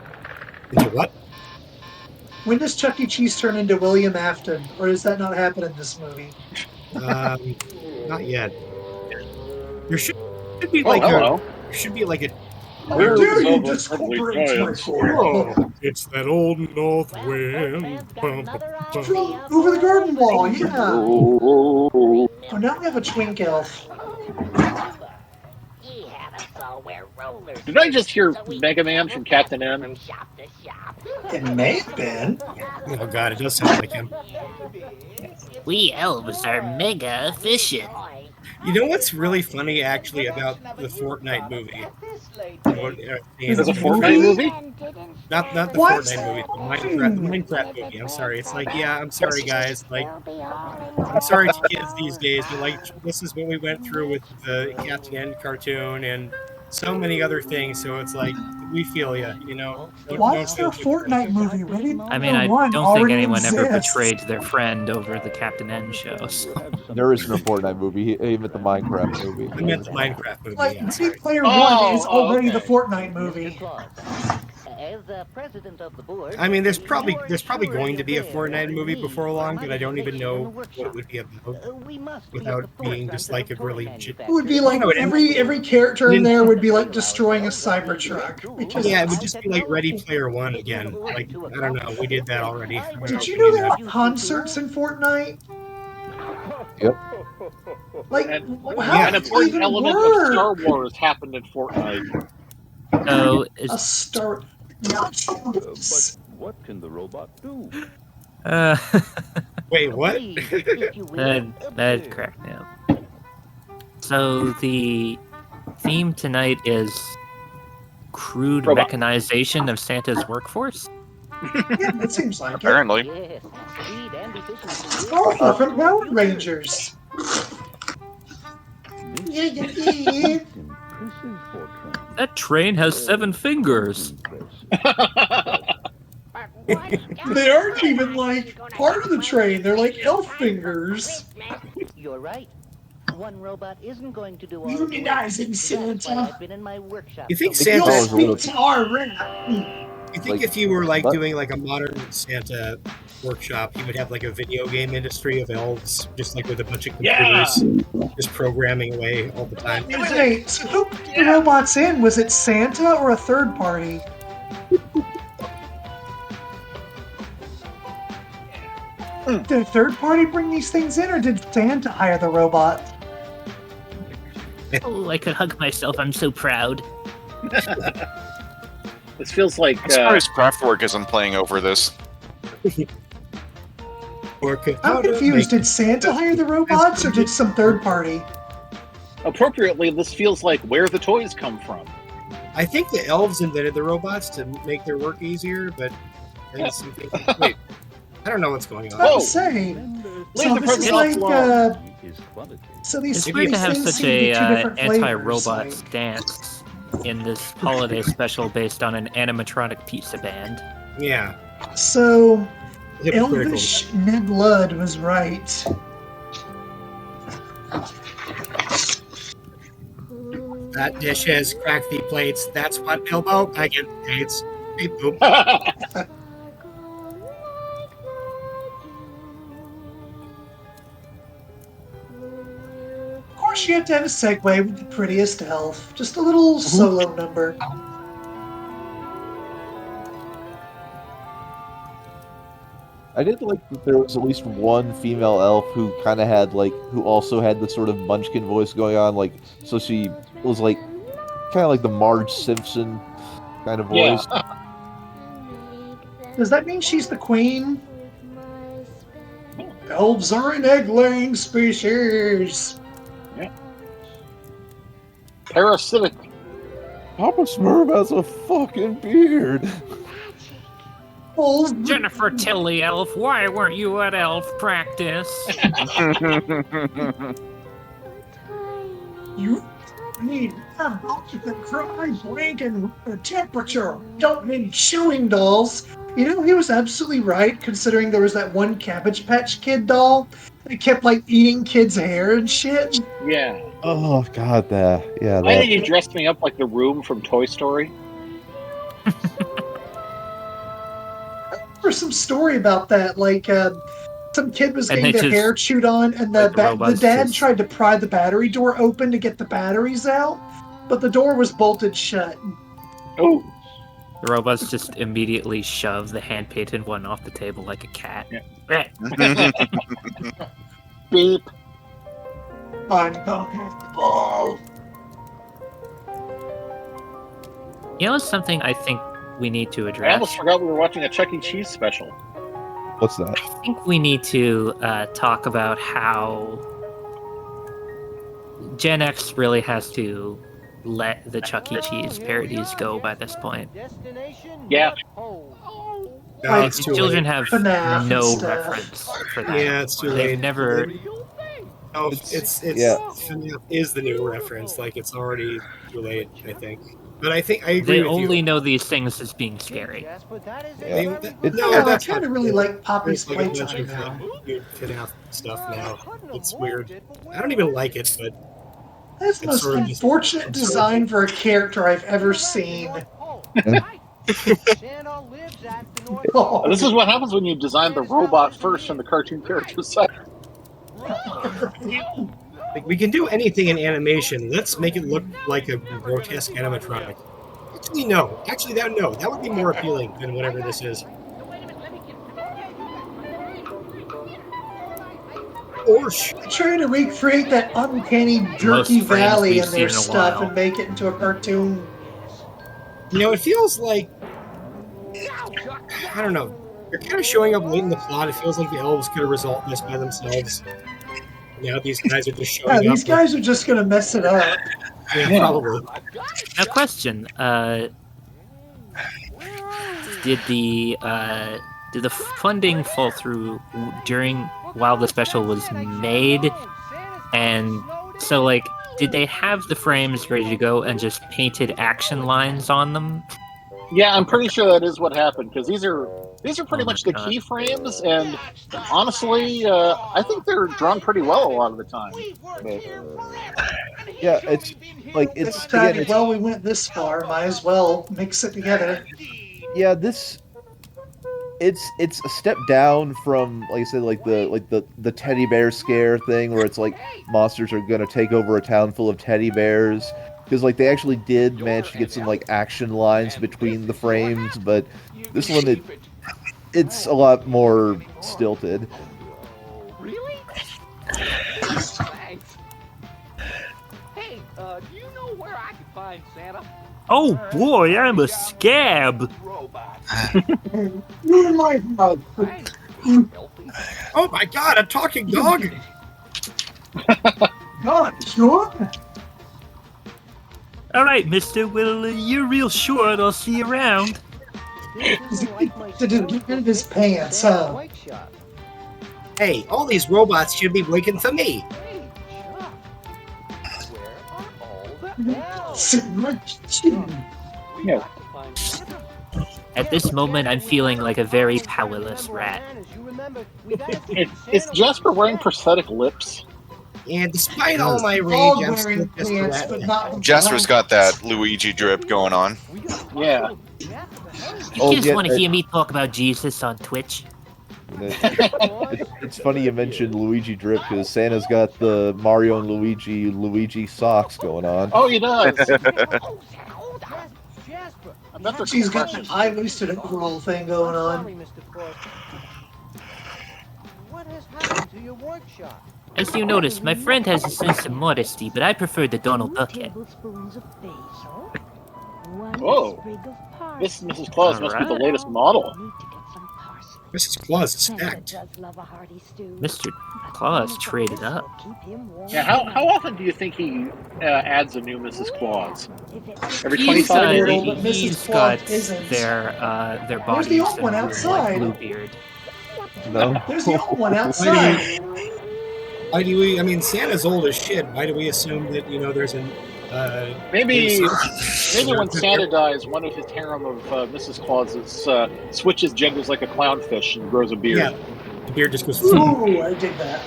Into what? When does Chuck E. Cheese turn into William Afton, or does that not happen in this movie? Not yet. There should be like hello. There should be like a. How dare you discorporate my Oh, it's that old north wind. Over the garden wall, yeah. Oh, now we have a twink elf. Did I just hear Mega Man from Captain N? It may have been. Oh god, it does sound like him. We elves are mega efficient. You know what's really funny, actually, about the Fortnite movie? Is it a Fortnite movie? Not the Fortnite movie, the Minecraft movie. I'm sorry. It's like, yeah, I'm sorry, guys. Like, I'm sorry to kids these days, but like, this is what we went through with the Captain N cartoon and so many other things. So it's like, we feel you, you know. Why is there a Fortnite movie? Ready? I mean, I don't think anyone ever betrayed their friend over the Captain N show. So. There isn't a Fortnite movie. He meant the Minecraft movie. I meant the Minecraft movie. Like, Yeah, Ready Player One is already the Fortnite movie. As president of the board, I mean, there's probably going to be a Fortnite movie before long, but I don't even know what it would be about without being just like a really. It would be like every character in there would be like destroying a Cybertruck. Because Yeah, it would just be like Ready Player One again. Like, I don't know, we did that already. Did you know there are concerts in Fortnite? Yep. Like, how An does it important even element work? of Star Wars happened in Fortnite. So, A Star. But what can the robot do? Wait, what? That's correct. Yeah. So the theme tonight is crude mechanization of Santa's workforce. Yeah, it seems like Apparently. yes, speed and efficiency. Oh, from Power Rangers. Yeah. That train has 7 fingers. They aren't even like part of the train. They're like elf fingers. You're right. One robot isn't going to do all Unionizing Santa. I've been in my workshop. You think You'll Santa? speak to our rat. You think if you were like doing like a modern Santa workshop, you would have like a video game industry of elves, just like with a bunch of computers, just programming away all the time. Wait, so who put the robots in? Was it Santa or a third party? Did a third party bring these things in, or did Santa hire the robot? Oh, I could hug myself. I'm so proud. This feels like I'm surprised Kraftwerk isn't playing over this. I'm confused. Did Santa hire the robots, or did some third party? appropriately. This feels like where the toys come from. I think the elves invented the robots to make their work easier, but And some things wait, I don't know what's going on. I was saying. So this is like, so these It's weird to have things such seem to be a two different flavors, anti-robot like- stance in this holiday special based on an animatronic pizza band. Yeah. So, Hypocritical. Elvish Ned Ludd was right. That dish has cracked the plates. That's what, Bilbo? I get AIDS. Beep boop. Of course, you have to have a segue with the prettiest elf. Just a little solo number. I did like that there was at least one female elf who kind of had like, who also had the sort of Munchkin voice going on, like, so she was like, kind of like the Marge Simpson kind of voice. Yeah. Does that mean she's the queen? Elves are an egg-laying species. Yeah. Parasitic. Papa Smurf has a fucking beard. Jennifer Tilly, elf, why weren't you at elf practice? You need to cry, blink, and temperature. Don't need chewing dolls. You know, he was absolutely right, considering there was that one Cabbage Patch Kid doll that kept, like, eating kids' hair and shit. Yeah. Oh, God, that. Yeah, Why that. did you dress me up like the room from Toy Story? There's some story about that, like, some kid was And getting they their just- hair chewed on, and the, like the robots the dad just- tried to pry the battery door open to get the batteries out, but the door was bolted shut. Oh. The robots just immediately shove the hand-painted one off the table like a cat. Yeah. Beep. Uncomfortable. You know, something I think we need to I address. almost forgot we were watching a Chuck E. Cheese special. What's that? I think we need to talk about how Gen X really has to let the Chuck E. Cheese parodies go by this point. Yeah. No, it's too Children late. have FNAF no and stuff. reference for that. Yeah, it's too They've late. never. No, it's yeah. FNAF is the new reference. Like, it's already too late, I think. But I think I agree They with only you. know these things as being scary. Yeah. No, I that's kind of not really true. like Poppy's There's, like, a bunch playtime of now. weird FNAF stuff now. It's weird. I don't even like it, but That's the It's most sort of just unfortunate absurd. design for a character I've ever seen. Oh, This is what happens when you design the robot first and the cartoon character second. like, we can do anything in animation. Let's make it look like a grotesque animatronic. Actually, no. Actually, that would be more appealing than whatever this is. Or trying to recreate that uncanny Most jerky frames valley we've in their seen in a stuff while. and make it into a cartoon. You know, it feels like, I don't know, they're kind of showing up late in the plot. It feels like the elves could have resolved this by themselves. Now these guys are just showing Yeah, up. these guys are just gonna mess it up. Yeah, probably. Now, question: Did the funding fall through while the special was made? And so, like, did they have the frames ready to go and just painted action lines on them? Yeah, I'm pretty sure that is what happened, because these are pretty Oh my much the God. keyframes, and honestly, I think they're drawn pretty well a lot of the time. But, Yeah, it's like They it's decided, again. It's, well, we went this far, might as well mix it together. yeah, it's a step down from, like I said, like the teddy bear scare thing, where it's like monsters are gonna take over a town full of teddy bears, because like they actually did manage to get some like action lines between the frames, but this one it's a lot more stilted. Really? Thanks. Hey, do you know where I can find Santa? Oh boy, I'm a scab. You're in my house. Oh my god, a talking dog! God, sure. All right, Mister. Well, you're real short. I'll see you around. To do get rid of his pants, huh? Hey, all these robots should be waiting for me. Yeah. At this moment, I'm feeling like a very powerless rat. Is Jasper wearing prosthetic lips? And despite all my rage, All I'm still wearing just a pants, rat. but not the Jasper's got that Luigi drip going on. Yeah. You just want to hear me talk about Jesus on Twitch? It's funny you mentioned Luigi drip because Santa's got the Mario and Luigi socks going on. Oh, he does. I bet they're She's got the high-waisted overall thing going on. What has happened to your workshop? As you notice, my friend has a sense of modesty, but I prefer the Donald Duck head. Whoa. This Mrs. Claus must be the latest model. Mrs. Claus is stacked. Mr. Claus traded up. Yeah, how often do you think he adds a new Mrs. Claus? Every He's 25 years? he's got their bodies the old one and outside. Bluebeard. No. There's the old one outside. Why do we? I mean, Santa's old as shit. Why do we assume that there's an? Maybe when Santa dies, one of his harem of Mrs. Clauses switches genders like a clownfish and grows a beard. Yeah, the beard just goes. Ooh, I did that.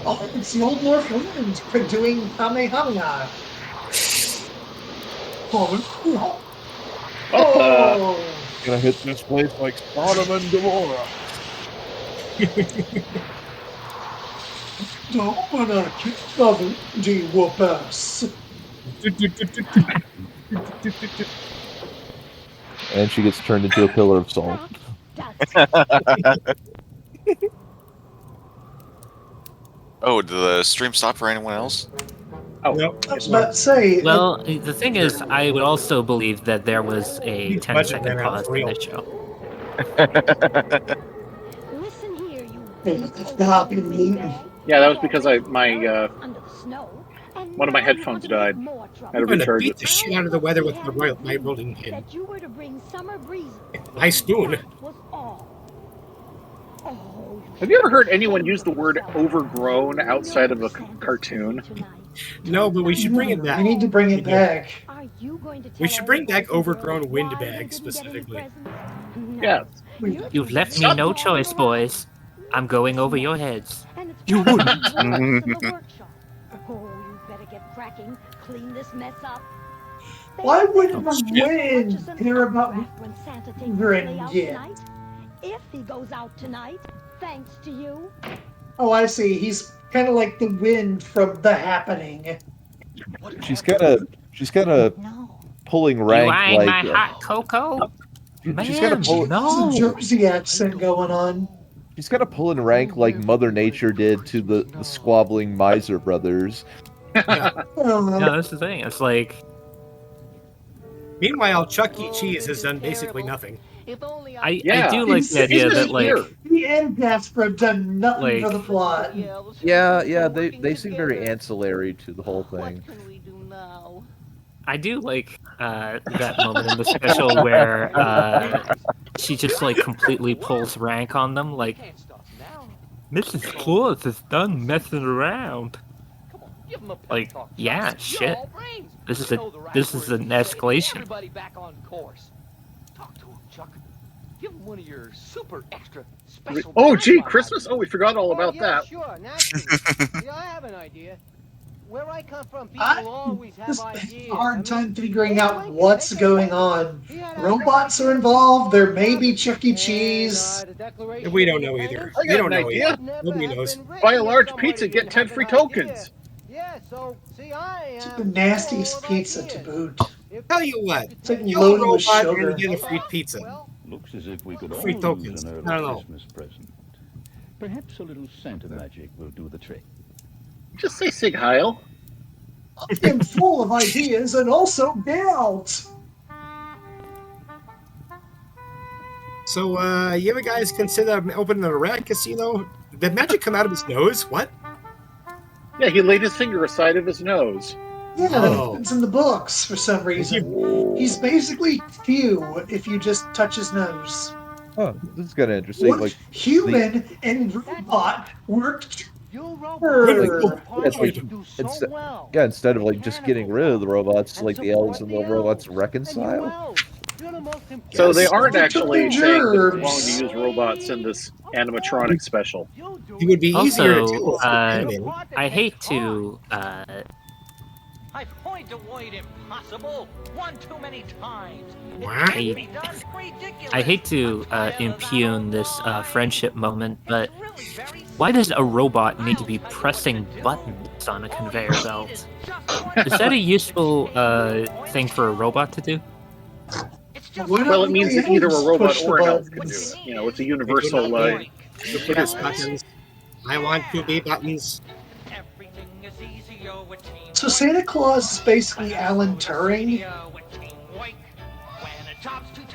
Oh, it's the old North Wind doing Kamehameha. Oh. Gonna hit this place like Sodom and Gomorrah. Don't wanna keep loving the whoop-ass. And she gets turned into a pillar of salt. Oh, did the stream stop for anyone else? Oh, Nope. I was about to say. Well, the thing is, I would also believe that there was a 10-second pause in the show. Yeah, that was because one of my headphones died. I had to I'm gonna recharge beat it. the shit out of the weather with my rolling pin. Nice spoon. Have you ever heard anyone use the word overgrown outside of a cartoon? No, but we should bring it back. We need to bring it back. We should bring back overgrown windbag specifically. Yeah. You've left me no choice, boys. I'm going over your heads. You wouldn't. Why wouldn't the wind hear about Ingrid yet? If he goes out tonight, thanks to you. Oh, I see. He's kind of like the wind from The Happening. She's kind of pulling rank You eyeing like my hot cocoa? she's kind of pulling. There's a Jersey accent going on. She's kind of pulling rank like Mother Nature did to the squabbling miser brothers. No, that's the thing. It's like. Meanwhile, Chuck E. Cheese has done basically nothing. I do like the idea that like he and Jasper have done nothing for the plot. Yeah, they seem very ancillary to the whole thing. I do like that moment in the special where she just like completely pulls rank on them, like Mrs. Claus is done messing around. Like, yeah, shit. This is an escalation. Everybody back on course. Talk to him, Chuck. Give him one of your super extra special. Oh, gee, Christmas? Oh, we forgot all about that. Sure, naturally. I have an idea. Where I come from, people always have ideas. A hard time figuring out what's going on. Robots are involved. There may be Chuck E. Cheese. We don't know either. I got an idea. Nobody knows. Buy a large pizza, get 10 free tokens. Yeah, so see, It's the nastiest pizza to boot. Tell you what, It's like you loaded with robot sugar. and get a free pizza. Looks as if we could Free all tokens. use an I early don't know. Christmas present. Perhaps a little Santa magic will do the trick. Just say Sig Heil. I'm full of ideas and also doubt. So, you ever guys consider opening a rat casino? Did magic come out of his nose? What? Yeah, he laid his finger aside of his nose. Yeah, that happens in the books for some reason. He's basically Q if you just touch his nose. Oh, this is kind of interesting. What Like human and robot worked instead of like just getting rid of the robots, like the elves and the robots reconcile. So they aren't actually saying that it's wrong to use robots in this animatronic special. It would be easier Also, to I hate to I've point to avoid impossible one too many times. I hate to impugn this friendship moment, but why does a robot need to be pressing buttons on a conveyor belt? Is that a useful thing for a robot to do? Well, it means that either a robot or an elf can do it. You know, it's a universal. buttons. I want to be buttons. So Santa Claus is basically Alan Turing.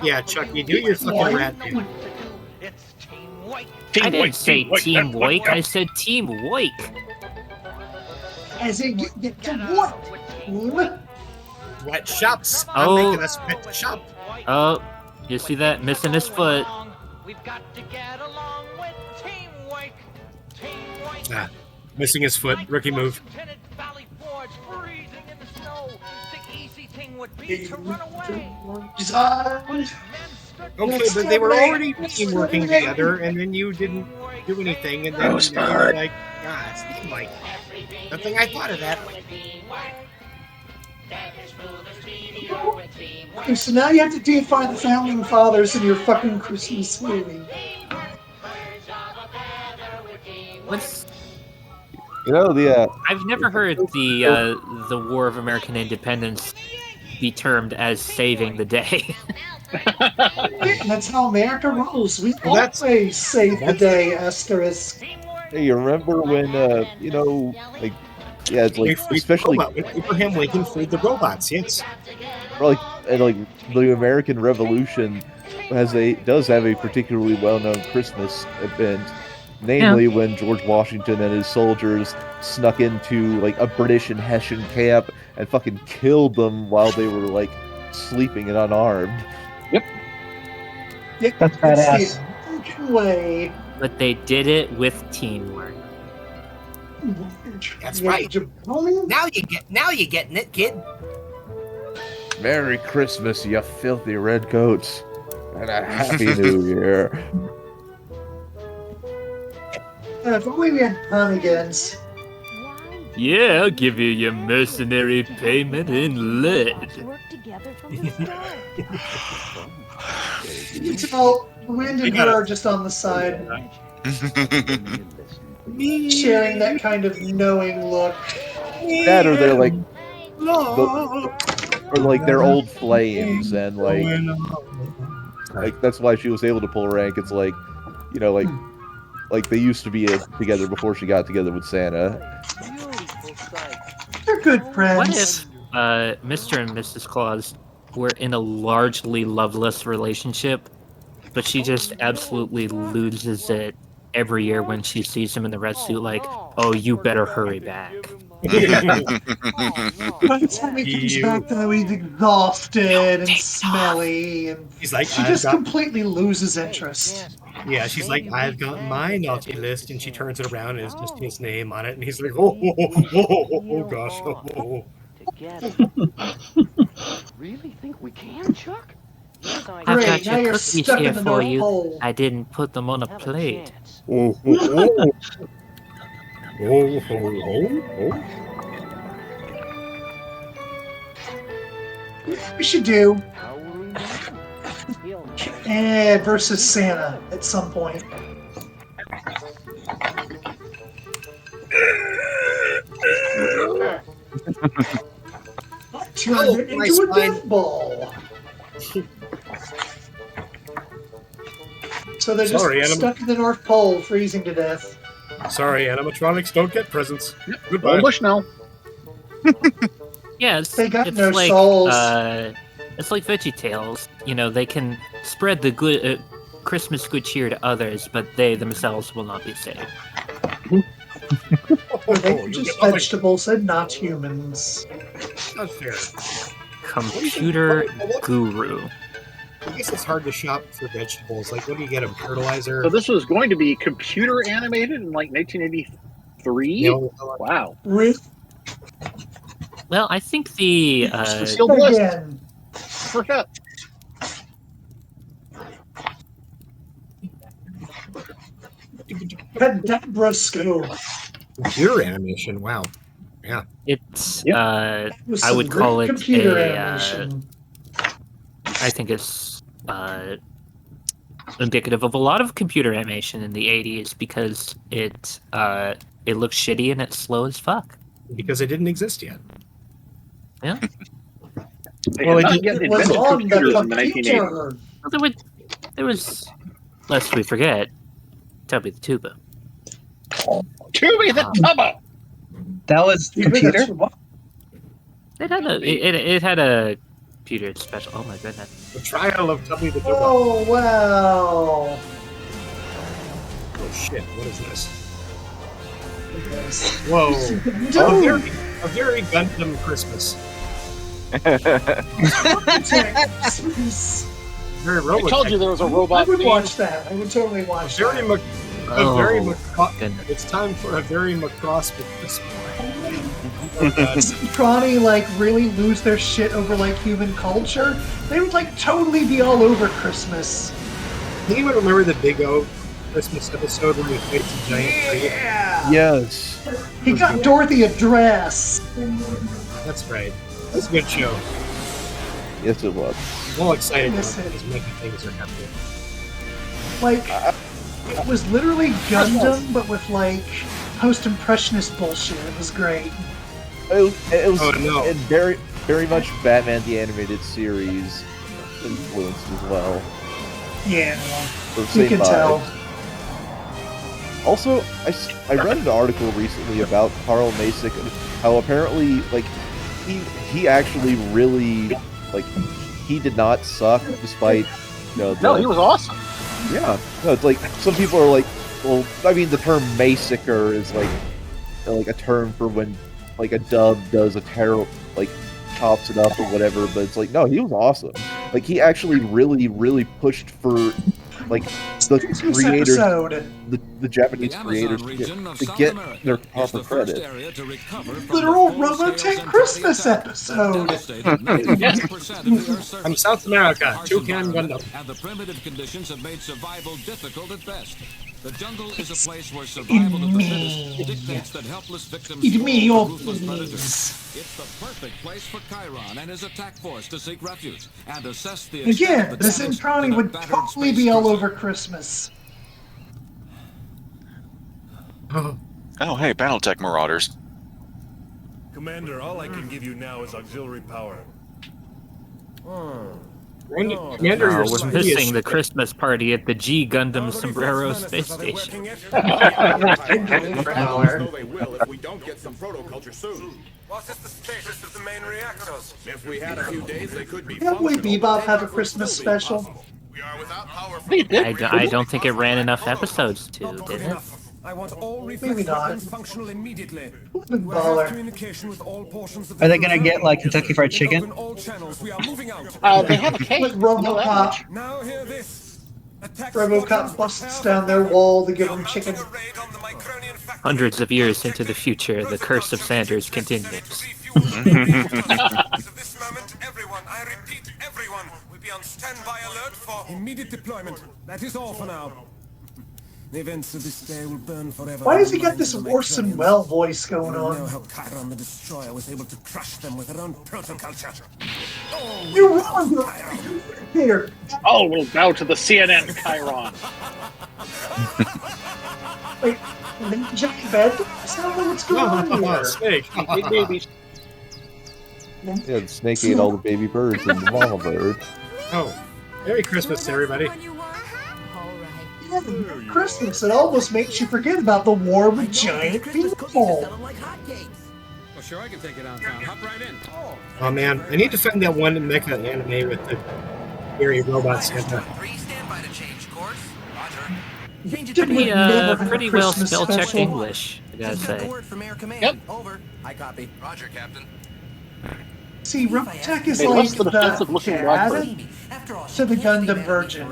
Yeah, Chuck, you do your fucking rat. I didn't say Team Wake, I said Team Wake. As in, you get to what? Team? Wet shops. Oh. I'm making us wet shop. Oh, you see that? Missing his foot. Ah, missing his foot. Rookie move. Okay, but they were already working together, and then you didn't do anything, and then you were like, ah, Steam Like. Nothing I thought of that. Okay, so now you have to deify the founding fathers in your fucking Christmas movie. What's I've never heard the War of American Independence be termed as saving the day. That's how America rolls. We always save the day, asterisk. Hey, you remember when it's like especially when Abraham Lincoln freed the robots, yes. Like the American Revolution does have a particularly well-known Christmas event, namely when George Washington and his soldiers snuck into like a British and Hessian camp and fucking killed them while they were like sleeping and unarmed. Yep. That's badass. Way. But they did it with teamwork. That's right. Now you're getting it, kid. Merry Christmas, you filthy redcoats, and a Happy New Year. If only we had Ponegans. Yeah, I'll give you your mercenary payment in lead. So, Wind and her are just on the side. Sharing that kind of knowing look. That or they're like they're old flames, and like that's why she was able to pull rank. It's like, you know, like they used to be together before she got together with Santa. They're good friends. What if Mr. and Mrs. Claus were in a largely loveless relationship, but she just absolutely loses it every year when she sees him in the red suit, like, oh, you better hurry back. By the time he comes back, though, he's exhausted and smelly, and he's like, she just completely loses interest. Yeah, she's like, I've got my naughty list, and she turns it around and it's just his name on it, and he's like, oh gosh, oh. Really think we can, Chuck? I've got your cookies here for you. Hole. I didn't put them on a plate. Oh. We should do versus Santa at some point. Turn it into a death ball. So they're just stuck in the North Pole, freezing to death. Sorry, animatronics don't get presents. Yep. Goodbye. Bush now. Yeah, they got no like souls. It's like VeggieTales. You know, they can spread the good Christmas good cheer to others, but they themselves will not be saved. They're just vegetables and not humans. Not fair. Computer Guru. I guess it's hard to shop for vegetables. Like, what do you get? A fertilizer? So this was going to be computer animated in like 1983. No. Wow. Well, I think the Sealed list. Again. Forget. Pedabroscope. Computer animation. Wow. Yeah. it's With I some would great call it computer a animation. I think it's indicative of a lot of computer animation in the 80s because it looks shitty and it's slow as fuck. Because it didn't exist yet. Yeah. Well, it was on the computer. Well, there was, lest we forget, Tubby the Tuba. Tubby the Tuba! That was computer? It had a computer special. Oh my goodness. The trial of Tubby the Tuba. Oh, wow. Oh shit, what is this? Whoa. A very Gundam Christmas. Very Robotech. I told you there was a robot. I would theme. watch that. I would totally watch that. It's time for a very macross with Christmas. Crony like really lose their shit over like human culture. They would like totally be all over Christmas. Do you even remember the Big O Christmas episode when we played some giant tree? Yeah. Yes. He got Dorothy a dress. That's right. That's a good show. Yes, it was. I'm all excited Yes, about it as many things are happening. Like it was literally Gundam, but with like post-impressionist bullshit. It was great. It was Oh, no. and very much Batman the Animated Series influenced as well. Yeah, So you same can vibes. tell. Also, I read an article recently about Carl Masick and how apparently like he actually really like he did not suck despite No, he was awesome. Yeah, no, it's like some people are like, well, I mean the term Masicker is like a term for when like a dub does a terrible like chops it up or whatever, but it's like no, he was awesome. Like he actually really pushed for like the creators, the Japanese creators to get their proper credit. Literal Robotech Christmas episode. From South America, Toucan Gundam. And the primitive conditions have made survival difficult at best. The jungle is a place where survival of the fittest dictates that helpless victims Eat me, fall oh, to ruthless predators. please. It's the perfect place for Chiron and his attack force to seek refuge and assess the Again, extent the of the damage Zentrani that a would battered totally space be all cruiser- over Christmas. Oh, hey, Battletech Marauders. Commander, all I can give you now is auxiliary power. Commander, I you're was missing the Christmas party at the G Gundam Sombrero space station. They will if we don't get some protoculture soon. What is the status of the main reactors? If we had a few days, they could be Can't we functional. Bebop have a Christmas special? We are without power. I don't think it ran enough episodes to, did it? I want all Maybe reflex not. weapons functional immediately. Big We have baller. communication with all portions of Are they gonna get like Kentucky Fried Chicken? Open all channels. We are moving out. They have a cake. Like RoboCop. Now hear this. Attack RoboCop busts down their wall to give them chicken. Hundreds of years into the future, the curse of Sanders continues. This moment, everyone, I repeat, everyone, will be on standby alert for immediate deployment. That is all for now. The events of this day will burn forever. Why does he get this Orson Welles voice going Know on? how Chiron the Destroyer was able to crush them with her own protoculture. You're wrong! Here. Oh, we'll bow to the CNN Chiron. Wait, giant bed? I don't know what's going on here. Snake. Big baby. Yeah, the snake ate all the baby birds and the mama bird. Oh, Merry Christmas, everybody. Yeah, Christmas, it almost makes you forget about the war with giant people. Well, sure, I can take it downtown. Hop right in. Oh man, I need to find that one mecha anime with the scary robot Santa. Pretty well spell checked English, I gotta say. Word from Air Command. Yep. Over. I copy. Roger, Captain. See, Robotech is Hey, like what's the the defensive looking dad Blackbird? to the Gundam Virgin.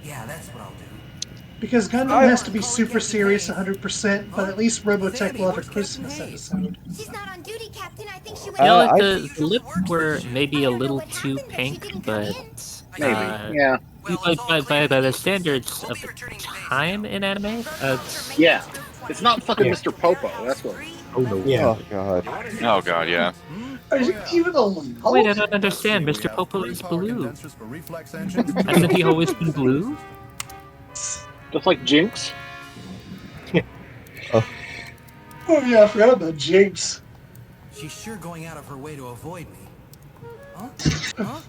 Yeah, that's what I'll do. Because Gundam has to be super serious 100%, but at least Robotech will have a Christmas episode. She's not on duty, Captain. I think she would. Yeah, like the lips were maybe a little too pink, but Maybe, yeah. By the standards of the time in anime, yeah, it's not fucking Mr. Popo. That's what. Oh no! Yeah. Oh god! Oh god, yeah. Are you even alive? Wait, I don't understand. Mr. Popo is blue. Hasn't he always been blue? Just like Jinx. Oh yeah, I forgot about Jinx. She's sure going out of her way to avoid me. Huh? Huh?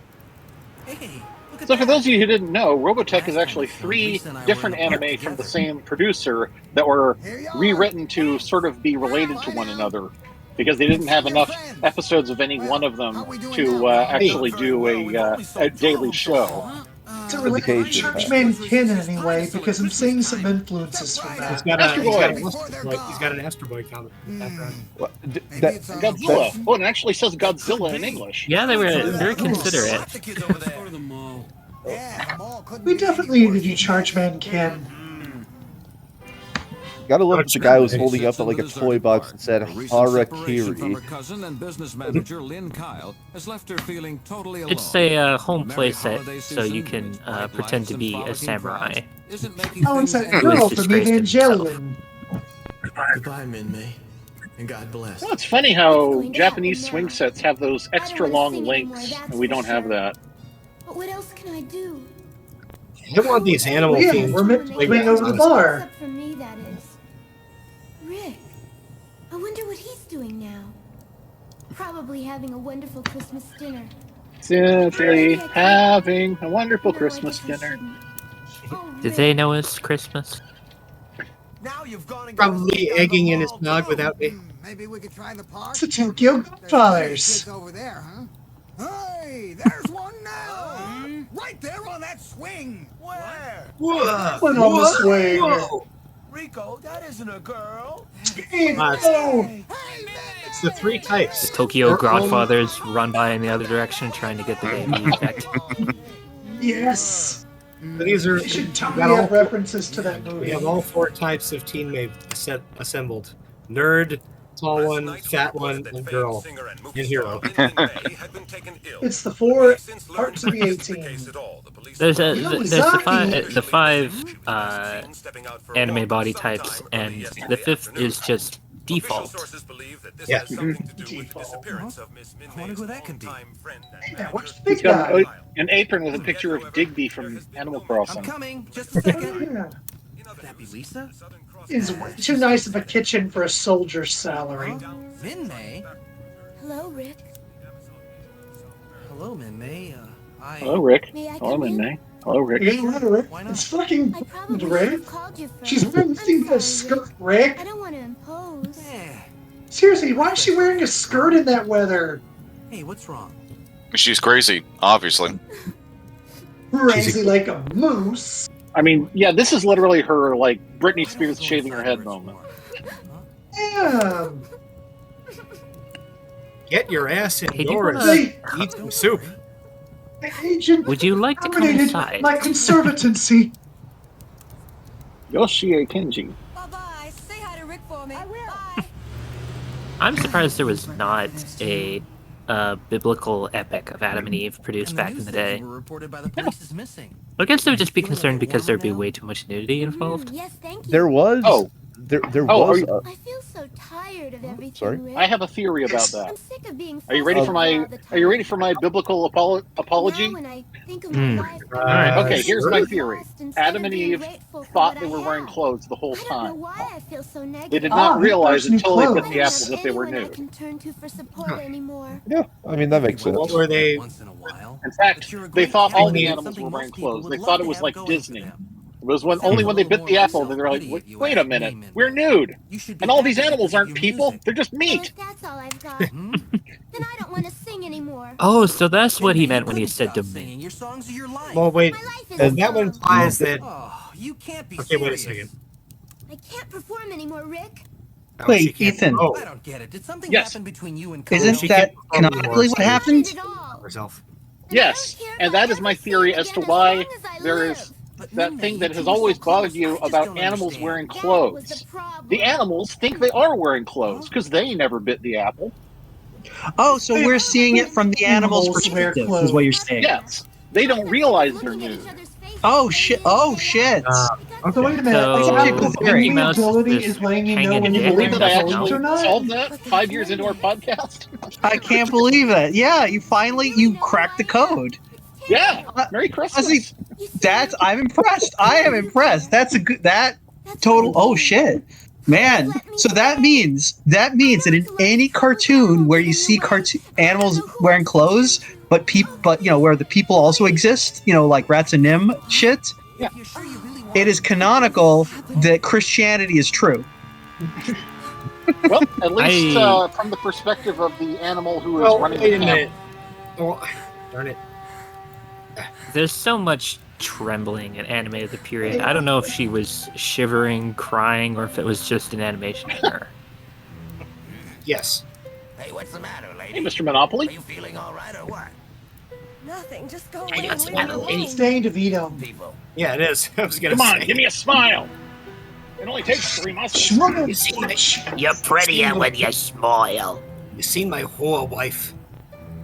Hey, look at So for that. those of you who didn't know, Robotech is actually 3 different anime from the same producer that were rewritten to sort of be related to one another because they didn't have enough episodes of any one of them to actually do a daily show. To relate to Churchman Kin anyway, because I'm seeing some influences from that. He's got an Astro Boy comic background. Godzilla. Oh, it actually says Godzilla in English. Yeah, they were very considerate. We definitely need to do Chargeman Kin. Gotta love that the guy was holding up like a toy box and said From her Harakiri. cousin and business manager Lynn Kyle has left her feeling totally alone. It's a home playset, so you can pretend to be a samurai. Oh, it's that girl from Evangelion. Goodbye, Min-May, and God bless. Well, it's funny how Japanese swing sets have those extra long links, and we don't have that. But what else can I do? I want these animal Yeah, themes. we're meant to swing over the bar. Except for me, that is. Rick. I wonder what he's doing now. Probably having a wonderful Christmas dinner. Simply having a wonderful Christmas dinner. Did they know it's Christmas? Probably egging in his nog without me. Maybe we could try the park. It's the Tokyo Godfathers. Over there, huh? Hey, there's one now. Right there on that swing. Where? One on the swing. Whoa. Rico, that isn't a girl. It's the 3 types. The Tokyo Godfathers run by in the other direction trying to get the baby effect. Yes. So these are. They should we totally got all have references to that We movie. have all 4 types of teammate assembled: nerd, tall one, fat one, and girl, and hero. It's the 4 parts of the 18. There's You know, the 5 anime body types, and the 5th is just default. Yeah. I wonder who that could be. Yeah, what's the He's big got guy? an apron with a picture of Digby from Animal I'm Crossing. coming. Just a second. Yeah. Could that be Lisa? Is way too nice of a kitchen for a soldier's salary. Min-May? Hello, Rick. Hello, Min-May. Hello, Rick. May I Hello, come in? Min-May. Hello, Rick. Yeah, Rick. Why not? It's fucking I probably should Rick. have called you first. She's wearing I'm a sorry, skirt, Rick. I don't want to impose. Yeah. Seriously, why is she wearing a skirt in that weather? Hey, what's wrong? She's crazy, obviously. Crazy like a moose. I mean, yeah, this is literally her, like, Britney Spears shaving her head moment. Yeah. Get your ass Hey, do you indoors. wanna- Eat some soup. Agent Would you like to come terminated inside? my conservatancy. Yoshie Kenji. Bye-bye. Say hi to Rick for me. I will. Bye. I'm surprised there was not a biblical epic of Adam and Eve produced back in the day. Were reported by the police as missing. I guess they would just be concerned because there'd be way too much nudity involved. Yes, thank you. There was. Oh. There Oh, was. I feel so tired of everything, Sorry? Rick. I have a theory about I'm that. sick of being Are you ready for my? all the Are you time. ready for my biblical apology? Now when I think of my life, Okay, here's my I'm theory. lost instead Adam of and being Eve grateful for thought what they I were wearing have. clothes the whole I don't know time. why I feel so negative. They did not he realize wears new until they bit clothes. the apple that they were Anyone I nude. can turn to for support anymore. Yeah, I mean that makes sense. What were they? Once in a while. In fact, But you're a they great thought all the candidate, animals something were wearing most people clothes. would They love thought to it was have like going Disney. for them. It was only when they bit the apple that they're like, wait a minute, we're nude. And all these animals aren't people, they're just Well, meat. if that's all I've got, then I don't want to sing anymore. Oh, so that's what he meant when he said domain. Your songs are your life. Well, wait. My life is And that one implies that. Oh, you can't be Okay, wait a serious. second. I can't perform anymore, Rick. Oh, she Wait, can't- Ethan. Oh, I don't get it. Did something Yes. happen between you and Isn't she that can't perform canonically what anymore, happened? herself. Yes, and that is my theory as to why there is that thing that has always bothered you about animals wearing clothes. The animals think they are wearing clothes because they never bit the apple. Oh, so we're seeing it from the animal's Animals wear perspective, clothes. is what you're saying. Yes, they don't realize they're nude. Oh shit! Oh shit! So wait a minute. So, So Apple's Mickey only Mouse ability is is letting you know hanging when in you're Believe wearing that I clothes actually or not? solved that 5 years into our podcast? I can't believe it. Yeah, you cracked the code. Yeah, Merry Christmas. Honestly, I'm impressed. I am impressed. That's a good total. Oh shit, man. So that means that in any cartoon where you see animals wearing clothes, but where the people also exist, like Rats and Nim shit. Yeah. It is canonical that Christianity is true. Well, at least from the perspective of the animal who is running wait the a camp. minute. Oh, darn it. There's so much trembling in anime of the period. I don't know if she was shivering, crying, or if it was just an animation error. Yes. Hey, what's the matter, lady? Hey, Mr. Monopoly. Are you feeling all right or what? Nothing. Just go Hey, away what's and the leave me matter, lady? alone. Staying DeVito. People. Yeah, it is. I was gonna Come on, say. give me a smile. It only takes 3 muscles. You see my, You're prettier when you smile. you see my whore wife.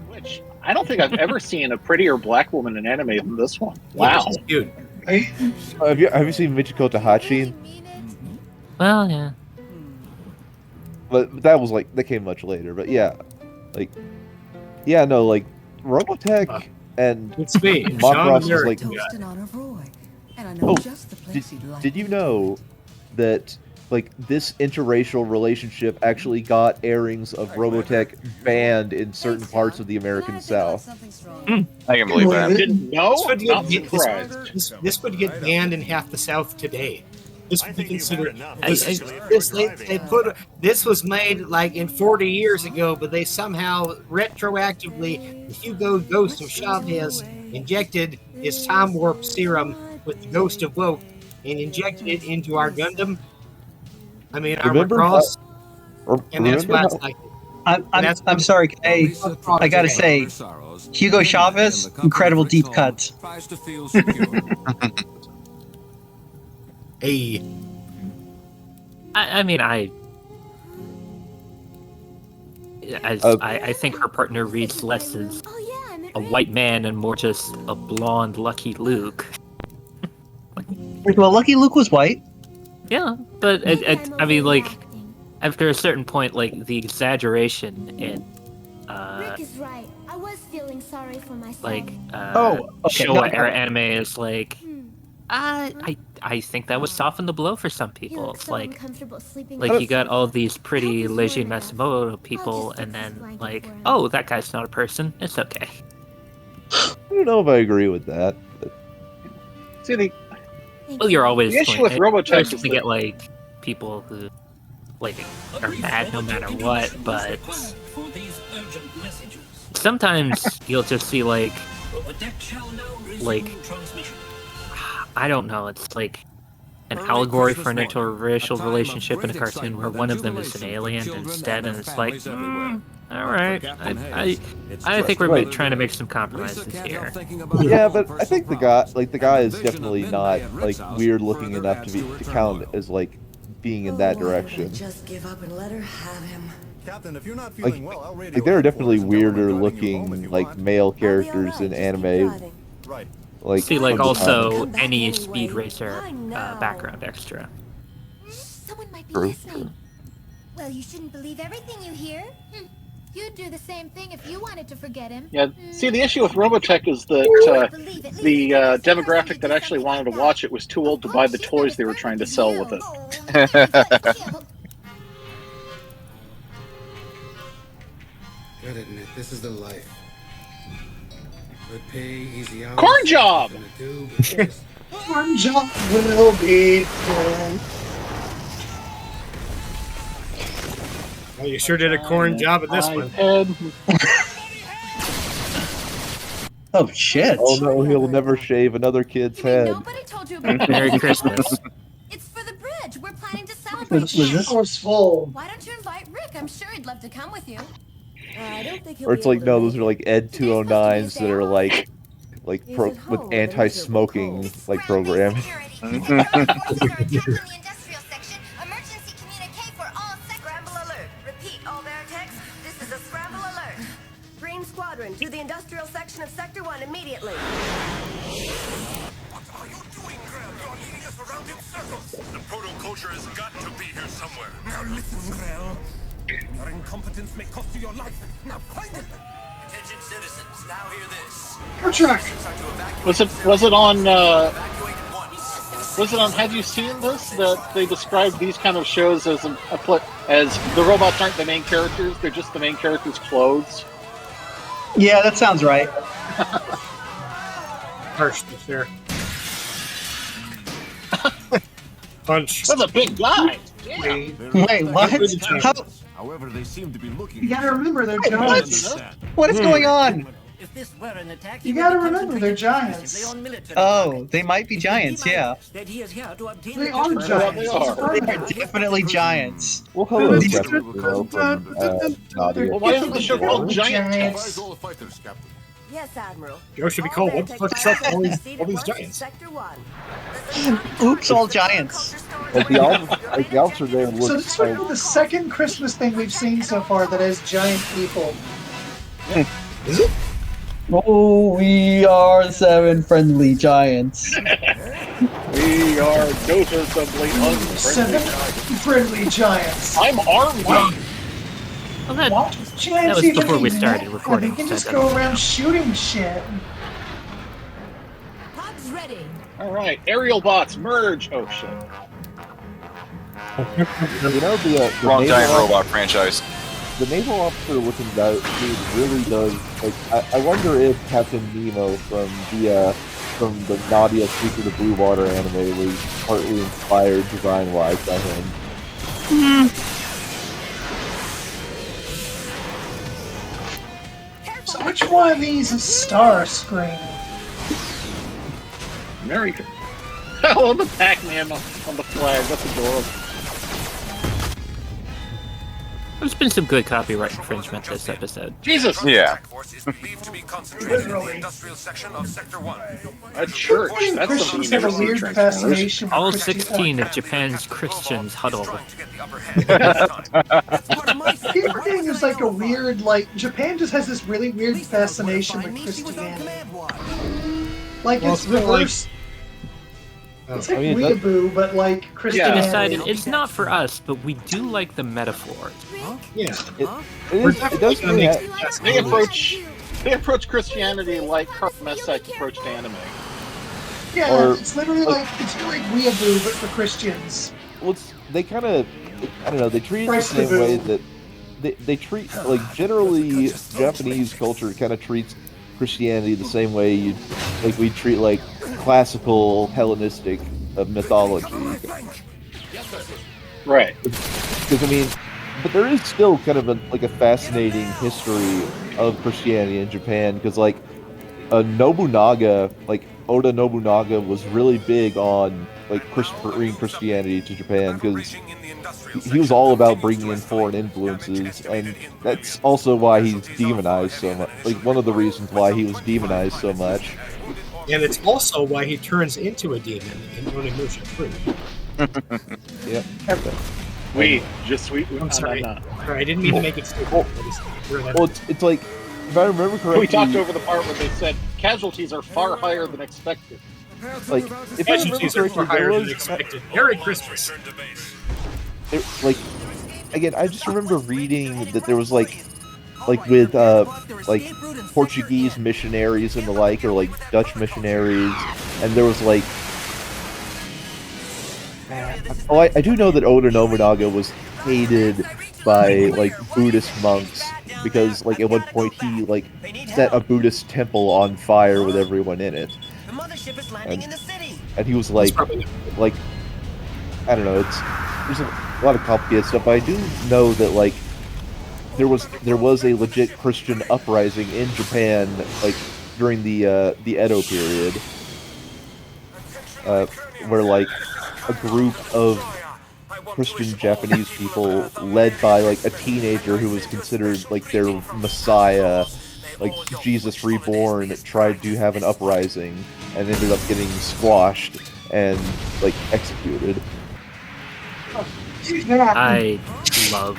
Which I don't think I've ever seen a prettier black woman in anime than this one. Wow. Dude. Have you seen Michiko Tahachi? Well, yeah. But that was that came much later. But yeah, Robotech and It's me, Mock Sean Ross was Merrick. like, Toast in honor of Roy. And I know just the place he'd like. did you know that this interracial relationship actually got airings of Robotech banned in certain parts of the American South? I can believe that. Didn't know? This would Not get, surprised. this would get banned in half the South today. This would be considered. This was made in 40 years ago, but they somehow retroactively, Hugo Ghost of Chavez injected his time warp serum with the Ghost of Woke and injected it into our Gundam. I mean, our Macross. And that's why it's like. I'm sorry. I gotta say, Hugo Chavez, incredible deep cuts. Hey. I mean, I think her partner reads less as a white man and more just a blonde Lucky Luke. Well, Lucky Luke was white. Yeah, but I mean, after a certain point, the exaggeration in Rick is right. I was feeling sorry for myself. Showa era anime is I think that would soften the blow for some people. It's you got all these pretty Leiji Matsumoto people, and then oh, that guy's not a person. It's okay. I don't know if I agree with that. But... See, well, you're always the issue with Robotech is to get people who are mad no matter what, but sometimes you'll just see I don't know, it's an allegory for an interracial relationship in a cartoon where one of them is an alien instead, and it's alright, I think we're trying to make some compromises here. Yeah, but I think the guy is definitely not weird looking enough to count as being in that direction. Just give up and let her have him. Captain, if you're not feeling well, I'll radio. There are definitely weirder looking male characters in anime. Right. See, also any Speed Racer background extra. Someone might be listening. Well, you shouldn't believe everything you hear. You'd do the same thing if you wanted to forget him. Yeah, see, the issue with Robotech is that the demographic that actually wanted to watch it was too old to buy the toys they were trying to sell with it. Gotta admit, this is the life. Good pay, easy hours. Corn job! Corn job will be good. Well, you sure did a corn job at this one. Oh shit! Oh no, he'll never shave another kid's head. Nobody told you about Merry Christmas. It's for the bridge. We're planning to sell celebrate. this? Full. Why don't you invite Rick? I'm sure he'd love to come with you. I don't think he'll Or be it's like, able no, to those make are like Ed 209s that are like He's pro at with home with a anti-smoking like programming. Emergency communique for all scramble alert. Repeat, all Veritex. This is a scramble alert. Green Squadron to the industrial section of Sector 1 immediately. What are you doing, Graham? You're leading us around in circles. The proto-culture has got to be here somewhere. Now listen, Graham. Your incompetence may cost you your life. Now find it. Attention citizens, now hear this. Rocketshark. Was it on? Was it on? Have you seen this? That they describe these kind of shows as as the robots aren't the main characters; they're just the main characters' clothes. Yeah, that sounds right. Harsh, but fair. Punch. That's a big guy. Wait, what? How? However, they seem to be looking. You gotta remember they're What? giants. What is going on? If this were an attack, You gotta remember they're giants. Oh, they might be giants, yeah. that he is here to obtain They are giants. They are. They are definitely giants. Well, hello, These are- Captain Nemo from Nadia. Well, why isn't the show called Giant? Giants. All the fighters, Captain. Yes, Admiral. Joe should be called, what the fuck is up with all these giants? Sector 1. Oops, all giants. Like the officer there So looks this would be the second Christmas thing we've seen so far that has giant people. Is it? Oh, we are 7 friendly giants. We are noticeably unfriendly. Seven friendly giants. I'm armed. Well, What? that Giants was even before we need started that? recording, They can so just that- go around shooting shit. Pods ready. All right, aerial bots merge. Oh shit! You know the Wrong naval giant officer- robot franchise. The naval officer looking dude really does like. I wonder if Captain Nemo from the Nadia Secret of Blue Water anime was partly inspired design-wise by him. So which one of these is Starscream? American. Oh, the Pac-Man on the flag. That's adorable. There's been some good copyright infringement this episode. Jesus. Yeah. Force is believed to be concentrated in the industrial section of Sector 1. A church. That's something Christians you have never a see in weird Transformers. fascination with All Christian- 16 of Japan's Christians huddle. To get the upper hand this time. People think there's like a weird, like, Japan just has this really weird fascination with Christianity. Like, Well, it's it's a bit like- reverse. It's like I mean, that- weeaboo, but like We Christianity. decided it's not for us, but we do like the metaphor. Yeah. It does really They approach Christianity like Carl Messick approached anime. Yeah, Or- it's literally like weeaboo, but for Christians. Well, they kind of, I don't know, they treat it the Christ same the way boo. that they treat, like, generally, Japanese culture kind of treats Christianity the same way we treat, like, classical Hellenistic mythology. Right. Because, I mean, but there is still kind of a fascinating history of Christianity in Japan, because, like, Nobunaga, like, Oda Nobunaga was really big on, like, bringing Christianity to Japan, because he was all about bringing in foreign influences, and that's also why he's demonized so much. Like, one of the reasons why he was demonized so much. And it's also why he turns into a demon in Onimusha 3. Yep. Wait, just sweet. I'm sorry. No. Sorry, I didn't mean to make it stupid. Well, it's like, if I remember correctly... We talked over the part where they said casualties are far higher than expected. Like, if I remember Casualties are far correctly, higher there than was... expected. Merry Christmas. Like, again, I just remember reading that there was, like with, like, Portuguese missionaries and the like, or, like, Dutch missionaries, and there was, like... Oh, I do know that Oda Nobunaga was hated by, like, Buddhist monks, because, like, at one point he, like, set a Buddhist temple on fire with everyone in it. And he was like, I don't know, there's a lot of complicated stuff, but I do know that, like, there was a legit Christian uprising in Japan, like, during the Edo period, where, like, a group of Christian Japanese people, led by like a teenager who was considered like their messiah, like Jesus Reborn, tried to have an uprising and ended up getting squashed and like executed. I love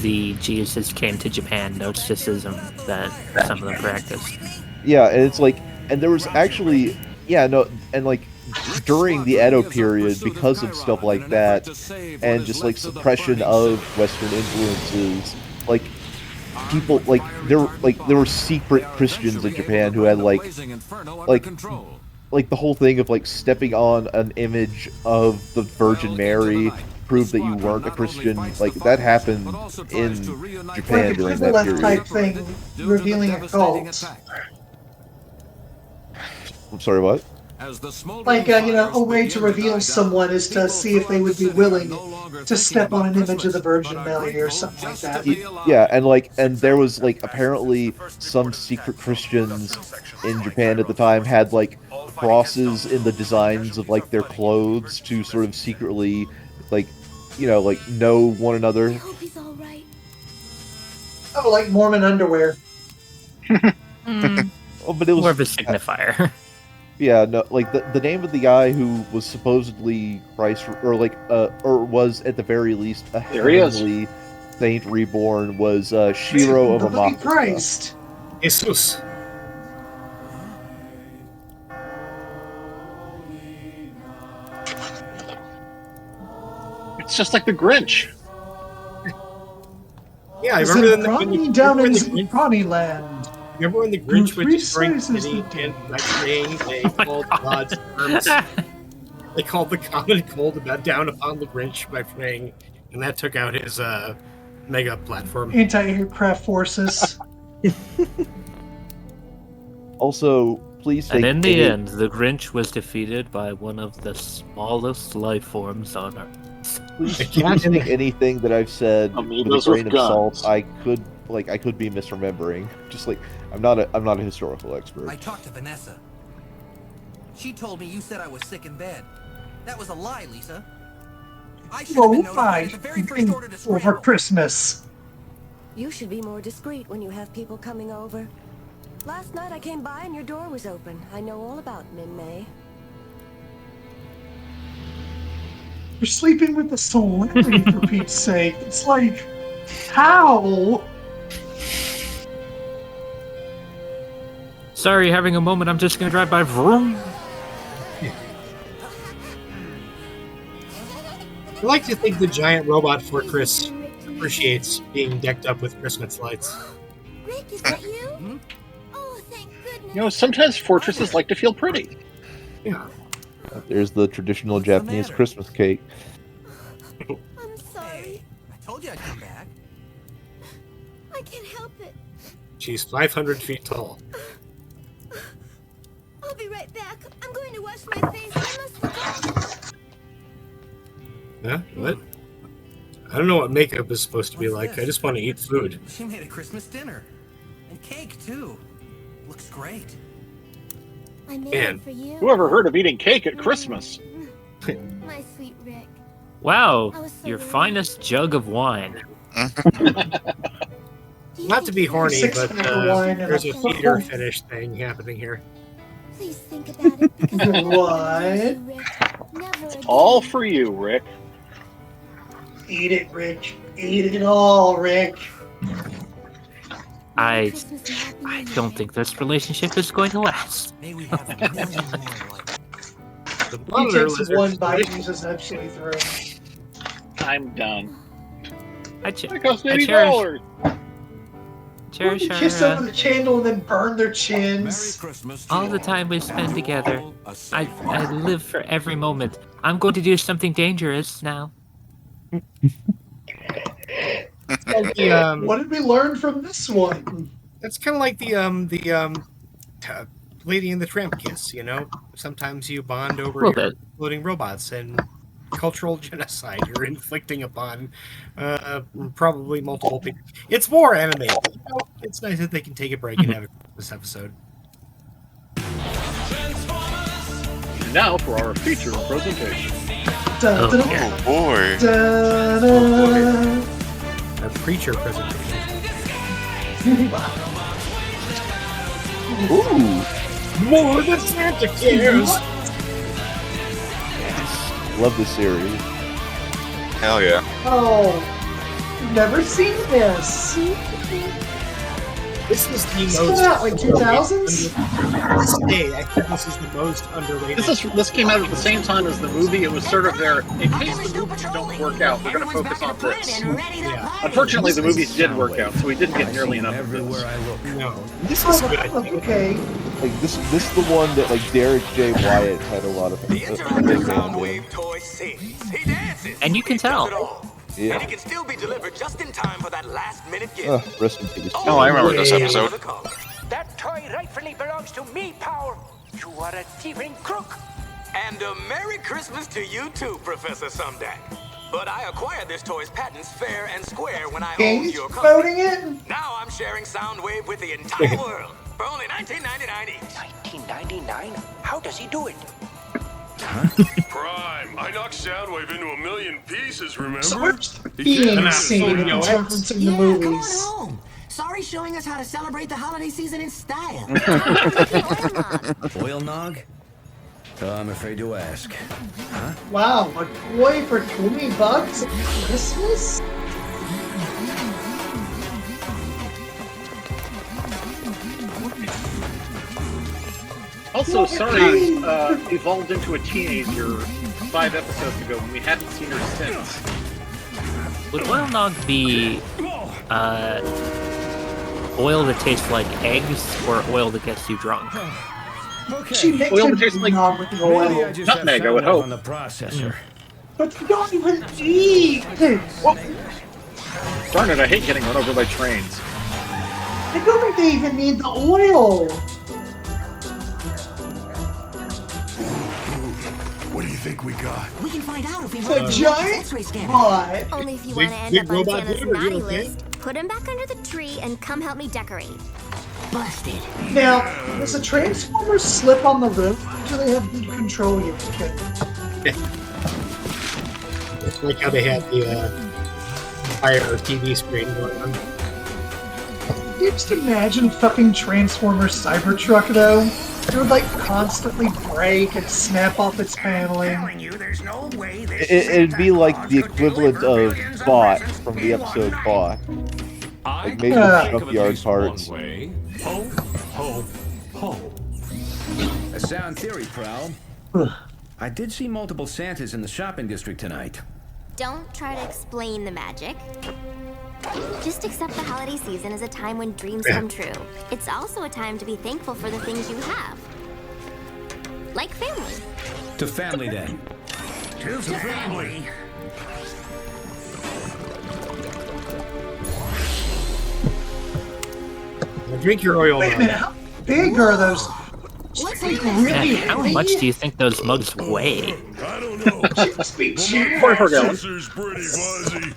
the Jesus came to Japan Gnosticism that some of them practiced. Yeah, and it's like, and there was actually, yeah, no, and like during the Edo period, because of stuff like that, and just like suppression of Western influences, like people there were secret Christians in Japan who had like the whole thing of like stepping on an image of the Virgin Mary proved that you weren't a Christian. Like that happened in Japan during that period. Type thing, revealing a cult. I'm sorry, what? Like, a way to reveal someone is to see if they would be willing to step on an image of the Virgin Mary or something like that. Yeah, and there was like apparently some secret Christians in Japan at the time had like crosses in the designs of like their clothes to sort of secretly like know one another. Oh, like Mormon underwear. Oh, but it was more of a signifier. Yeah, no, like the name of the guy who was supposedly Christ, or was at the very least a heavenly saint reborn, was Shiro of Amaka. Christ, Jesus. It's just like the Grinch. Yeah, I remember down in Connie Land. Remember when the Grinch was destroying the city and by praying they called God's terms? They called the common cold down upon the Grinch by praying, and that took out his mega platform. Anti-aircraft forces. Also, please take. And in the end, the Grinch was defeated by one of the smallest life forms on Earth. Please take anything that I've said with a grain of salt. I could be misremembering. Just like I'm not a historical expert. I talked to Vanessa. She told me you said I was sick in bed. That was a lie, Lisa. I should have been notified at the very first order to scramble. Over Christmas. You should be more discreet when you have people coming over. Last night I came by and your door was open. I know all about Min May. You're sleeping with the celebrity, for Pete's sake. It's like, how? Sorry, having a moment. I'm just gonna drive by. Vroom. I like to think the giant robot fortress appreciates being decked up with Christmas lights. Rick, is that you? Oh, thank goodness. Sometimes fortresses like to feel pretty. Yeah. There's the traditional Japanese Christmas cake. I'm sorry. I told you I'd come back. I can't help it. She's 500 feet tall. I'll be right back. I'm going to wash my face. I must forget. Huh? What? I don't know what makeup is supposed to be like. I just want to eat food. She made a Christmas dinner. And cake, too. Looks great. I made Man. it for you. Whoever heard of eating cake at Christmas? My sweet Rick. Wow, your finest jug of wine. Not to be horny, but wine there's a and a theater finish thing happening here. Please think about it. Because What? It's all for you, Rick. Eat it, Rick. Eat it all, Rick. I don't think this relationship is going to last. May we have a million more like The He monitor takes lizard- one bite and uses absolutely through. I'm done. It costs $80. Cherish Kiss our, over the candle and then burn their chins. all the time we spend together. I live for every moment. I'm going to do something dangerous now. Like the, What did we learn from this one? That's kind of like the Lady and the Tramp kiss, you know? Sometimes you bond over Little your bit. floating robots and cultural genocide you're inflicting upon probably multiple people. It's more anime. You know, it's nice that they can take a break and have this episode. Now for our feature presentation. Dun, dun, yeah. Oh boy. dun, dun. A preacher presentation. Ooh, More than Santa cares. love this series. Hell yeah. Oh, never seen this. This was the It's most. been out like 2000s. This day, I think this is the most underrated. This came out at the same time as the movie. It was sort of there. In case the movies don't work out, we're going to focus on this. Yeah. Unfortunately, the movies did work out, so we didn't get nearly enough of this. No, this is good. Okay. Like this is the one that like Derek J. Wyatt had a lot of The interactive Soundwave in. toy sings. He dances. And you can tell. And Yeah. he can still be delivered just in time for that last-minute gift. Rest in peace. Oh, I remember this episode. That toy rightfully belongs to me, Power. You are a thieving crook. And a Merry Christmas to you too, Professor Sumdac. But I acquired this toy's patents fair and square when I owned your company. Voting it? Now I'm sharing Soundwave with the entire world for only $19.99 each. $19.99? How does he do it? Prime, I knocked Soundwave into a million pieces, remember? So where's the being scene in referencing the movies? Home. Sorry showing us how to celebrate the holiday season in style. Oil nog? I'm afraid to ask. Huh? Wow, a toy for $20 at Christmas? Also, sorry, evolved into a teenager 5 episodes ago when we hadn't seen her since. Would oil nog be oil that tastes like eggs or oil that gets you drunk? She makes Oil it that tastes like nog with the oil. nutmeg, I would hope. On the processor. But you don't even eat! Darn it, I hate getting run over by trains. I don't think they even need the oil! What do you think we got? We can find out if we The want to giant X-ray scanner. pot! Only if you want to end big up on robot Santa's dude, are you naughty okay? list. Put him back under the tree and come help me decorate. Busted. Now, does a Transformer slip on the roof? Do they have good control yet? It's like how they had the fire TV screen going on. Can you just imagine fucking Transformer Cybertruck though? It would like constantly break and snap off its paneling. It'd be like the equivalent of Bot from the episode Bot. Like maybe junkyard parts. Ho, ho, ho. A sound theory, Prowl. I did see multiple Santas in the shopping district tonight. Don't try to explain the magic. Just accept the holiday season as a time when dreams come true. It's also a time to be thankful for the things you have. Like family. To family, then. To family. Now drink your oil. Wait a minute, how big are those? What's Like, in this? really How much do you think those mugs weigh? I don't know. must be cheap. 44 gallons. This is pretty fuzzy.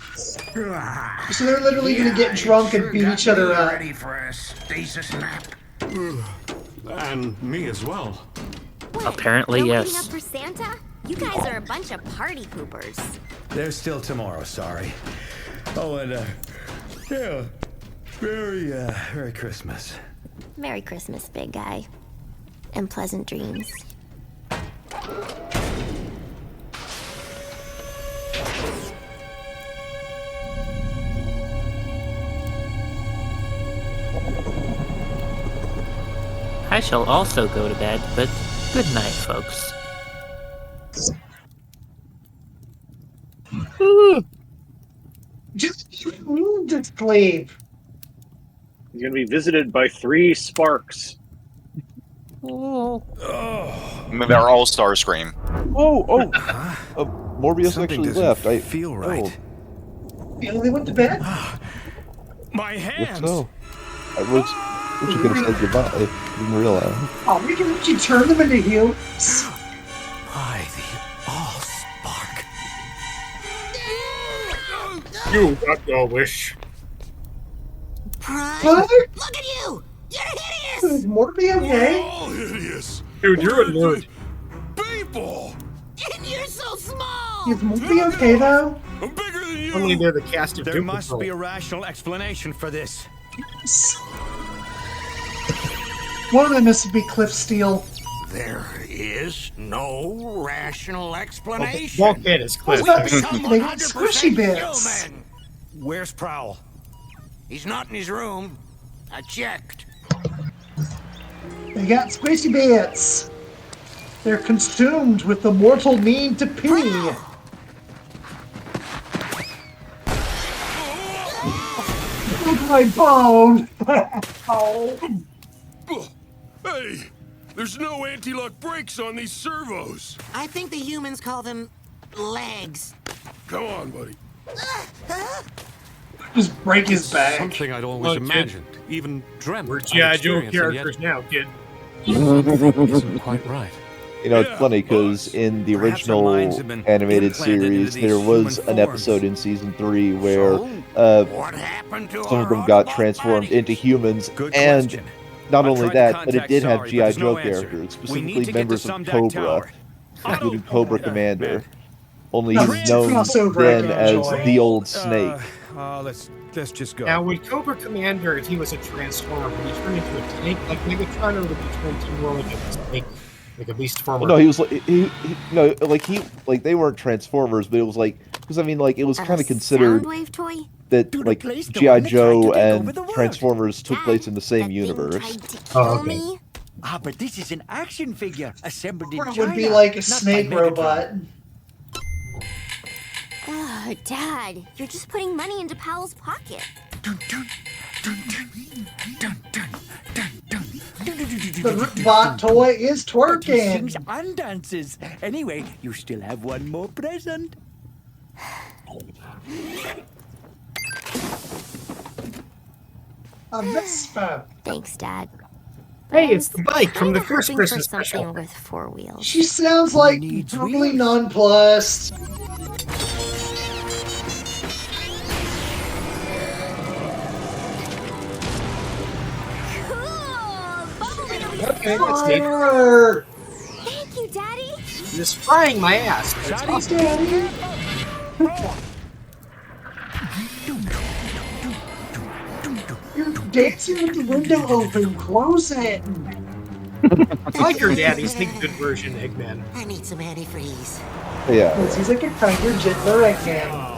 So they're literally gonna get drunk and beat each other up. Ready for a stasis nap. And me as well. What? Apparently, no yes. waiting up for Santa? You guys are a bunch of party poopers. There's still tomorrow, sorry. Oh, and, yeah. Merry Christmas. Merry Christmas, big guy. And pleasant dreams. I shall also go to bed, but good night, folks. Just leave. He's going to be visited by 3 sparks. They're all Starscream. Morbius Something actually doesn't left. I feel right. You know, they went to bed? My What hands. so? I was just gonna say goodbye. I didn't realize. Oh, we can let you turn them into heels. By the Allspark. You got your wish. Prime? What? Look at you! You're hideous! Is Morby okay? All hideous. Dude, you're a nerd. People. And you're so small! Is Morty okay though? Only they're the cast of There Doom must Patrol. be a rational explanation for this. One of them is to be Cliff Steele. There is no rational explanation. Bulkhead is Cliff. They got squishy bits. Human. Where's Prowl? He's not in his room. I checked. They got squishy bits. They're consumed with the mortal need to pee. Look my bone. Oh. Hey, there's no anti-lock brakes on these servos. I think the humans call them legs. Come on, buddy. Just break his back. Something I'd always Look, imagined, even dreamt. We're I'd G.I. Joe experienced, and yet characters now, kid. something isn't quite right. You know, it's funny because in the Perhaps our minds have been original animated implanted into series, these there was human an forms. episode in season 3 where What happened to some of our them got Autobot transformed buddies? into humans, Good and question. not I only tried to that, but it contact did have Sorry, but G.I. there's Joe no answer. characters, We need specifically to get to members of Sumdac Cobra, Tower. including Cobra Commander. Only No, he's known crossover then I as enjoy. the Old Snake. Let's just go. Now, with Cobra Commander, if he was a transformer, would he turn into a tank like Megatron, or would he turn into more like a snake, like a beast former? Well, no, he was like they weren't Transformers, but it was like, because I mean, like it was kind of considered Soundwave toy? that To like replace the G.I. one that tried Joe to take over and the world. Transformers took place in the same universe. Oh, okay. But this is an action figure assembled in It China. would be like a not by snake Megatron. robot. Oh, Dad, you're just putting money into Powell's pocket. The robot toy is twerking. Sings and dances. Anyway, you still have one more present. A Vespa. Thanks, Dad. Hey, it's the bike from the Kinda first hoping for Christmas something special. with 4 wheels. She sounds like totally nonplussed. Okay, that's neat. Fire! Thank you, Daddy. Just frying my ass. That's awesome. Daddy. You're dancing with the window open. Close it. I like your daddy's the good version, Eggman. I need some antifreeze. Yeah. He's like a kinder, gentler Eggman.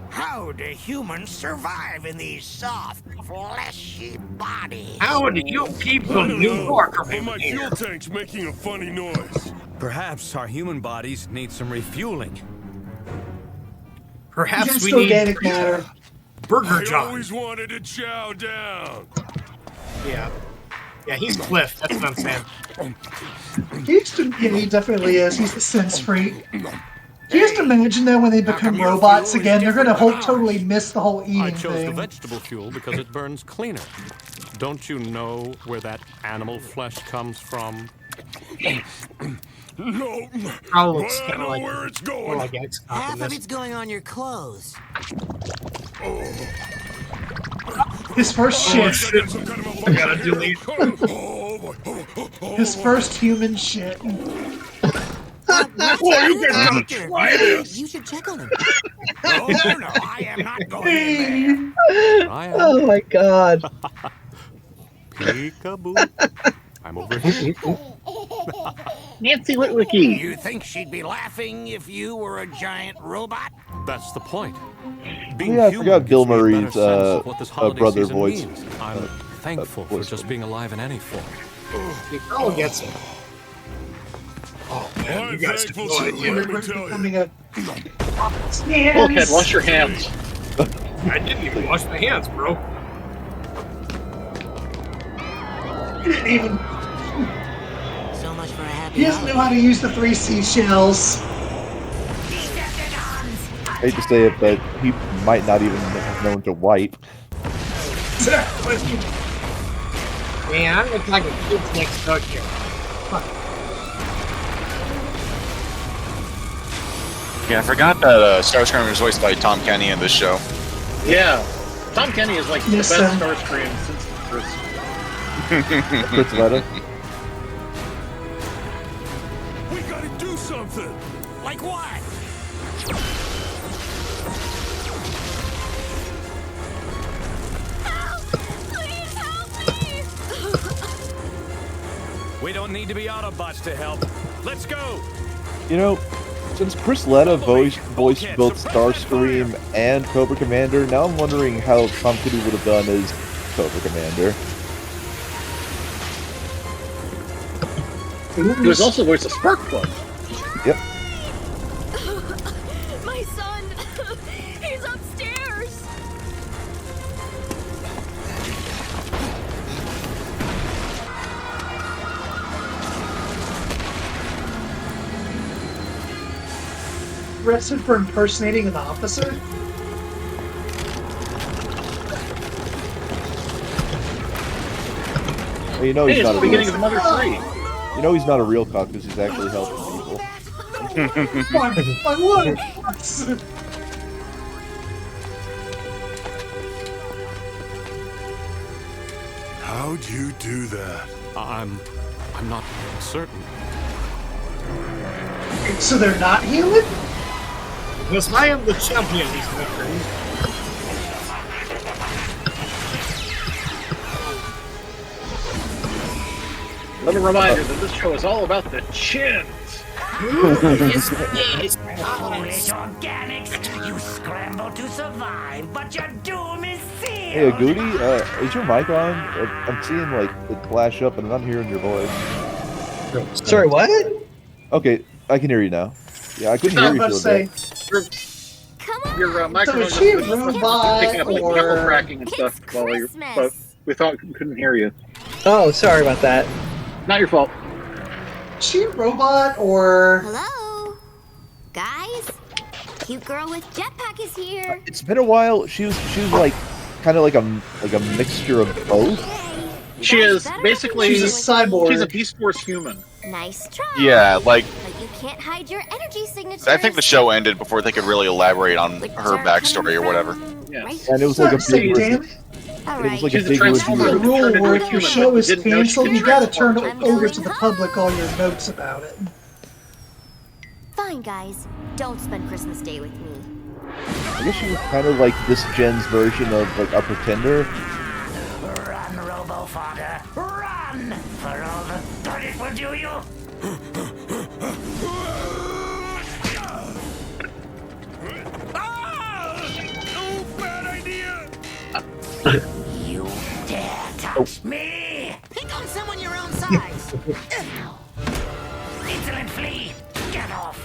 How do humans survive in these soft, fleshy bodies? How do you people in New York are But my living here? fuel tank's making a funny noise. Perhaps our human bodies need some refueling. Perhaps Just we need organic matter. Burger I John. always wanted to chow down. Yeah. Yeah, he's Cliff. That's what I'm saying. Yeah, he definitely is. He's the sense freak. Just imagine though when they become robots again, they're gonna totally miss the whole I eating chose the thing. vegetable fuel because it burns cleaner. Don't you know where that animal flesh comes from? No. Prowl But looks I kind know of like, where it's more going. like X-Cop in Half of this. it's going on your clothes. His first shit. I gotta delete. His first human shit. Boy, you guys gotta try this. You should check on him. Oh, no, I am not going in Oh my god. Peekaboo. I'm over here. Nancy Litwicky. You think she'd be laughing if you were a giant robot? That's the point. Yeah, I forgot Bill gives me a better Murray's sense of what this holiday brother season voice. means. I'm thankful for just being alive in any form. Prowl gets it. Oh man, you guys have no idea. Let me tell you. Becoming a Bulkhead, wash your hands. I didn't even wash my hands, bro. He didn't even. So much for a happy He doesn't know how to use the 3 seashells. I hate to say it, but he might not even have known to wipe. Man, I look like a kid's next door here. Yeah, I forgot that Starscream was voiced by Tom Kenny in this show. Yeah. Tom Kenny is like the Yes, best sir. Starscream since the first. Chris Vedder. We gotta do something. Like what? Please help me! We don't need to be Autobots to help. Let's go! You know, since Chris Letta voiced both Starscream and Cobra Commander, now I'm wondering how Tom Kenny would have done as Cobra Commander. He was also voiced of Sparkplug. Yep. My son! He's upstairs! Arrested for impersonating an officer? Well, you know he's Hey, it's not the a beginning real. of another 3. You know he's not a real cop because he's actually helping people. My word! How'd you do that? I'm not certain. So they're not human? Because I am the champion, my friend. Little reminder that this show is all about the chins. Yes, Polish organics, you scramble to survive, but your doom is sealed. Hey, Goody, is your mic on? I'm seeing like it flash up, and I'm not hearing your voice. Sorry, what? Okay, I can hear you now. Yeah, I couldn't I hear was you about to for a bit. say, Your microphone is she a was robot picking up like or- knuckle cracking and stuff while you, but we thought we couldn't hear you. Oh, sorry about that. Not your fault. is she a robot or... Hello? Guys? Cute girl with jetpack is here. It's been a while. She was like kind of like a mixture of both. She is basically She's a cyborg. She's a Beast Force human. Nice try. Yeah, like But you can't hide your energy signature. I think the show ended before they could really elaborate on her backstory or whatever. Yes. And it was like a Say, big. damn it. It was like She's a a big transformer. review. The rule where if your show is Didn't know she canceled, could you gotta turn transform. over to the public all your notes about it. Fine, guys. Don't spend Christmas Day with me. I guess she was kind of like this gen's version of like a pretender. Run, Robo-Father, run! For all the good it will do you! Oh, bad idea! You dare touch me! Pick on someone your own size. Insolent flea, get off!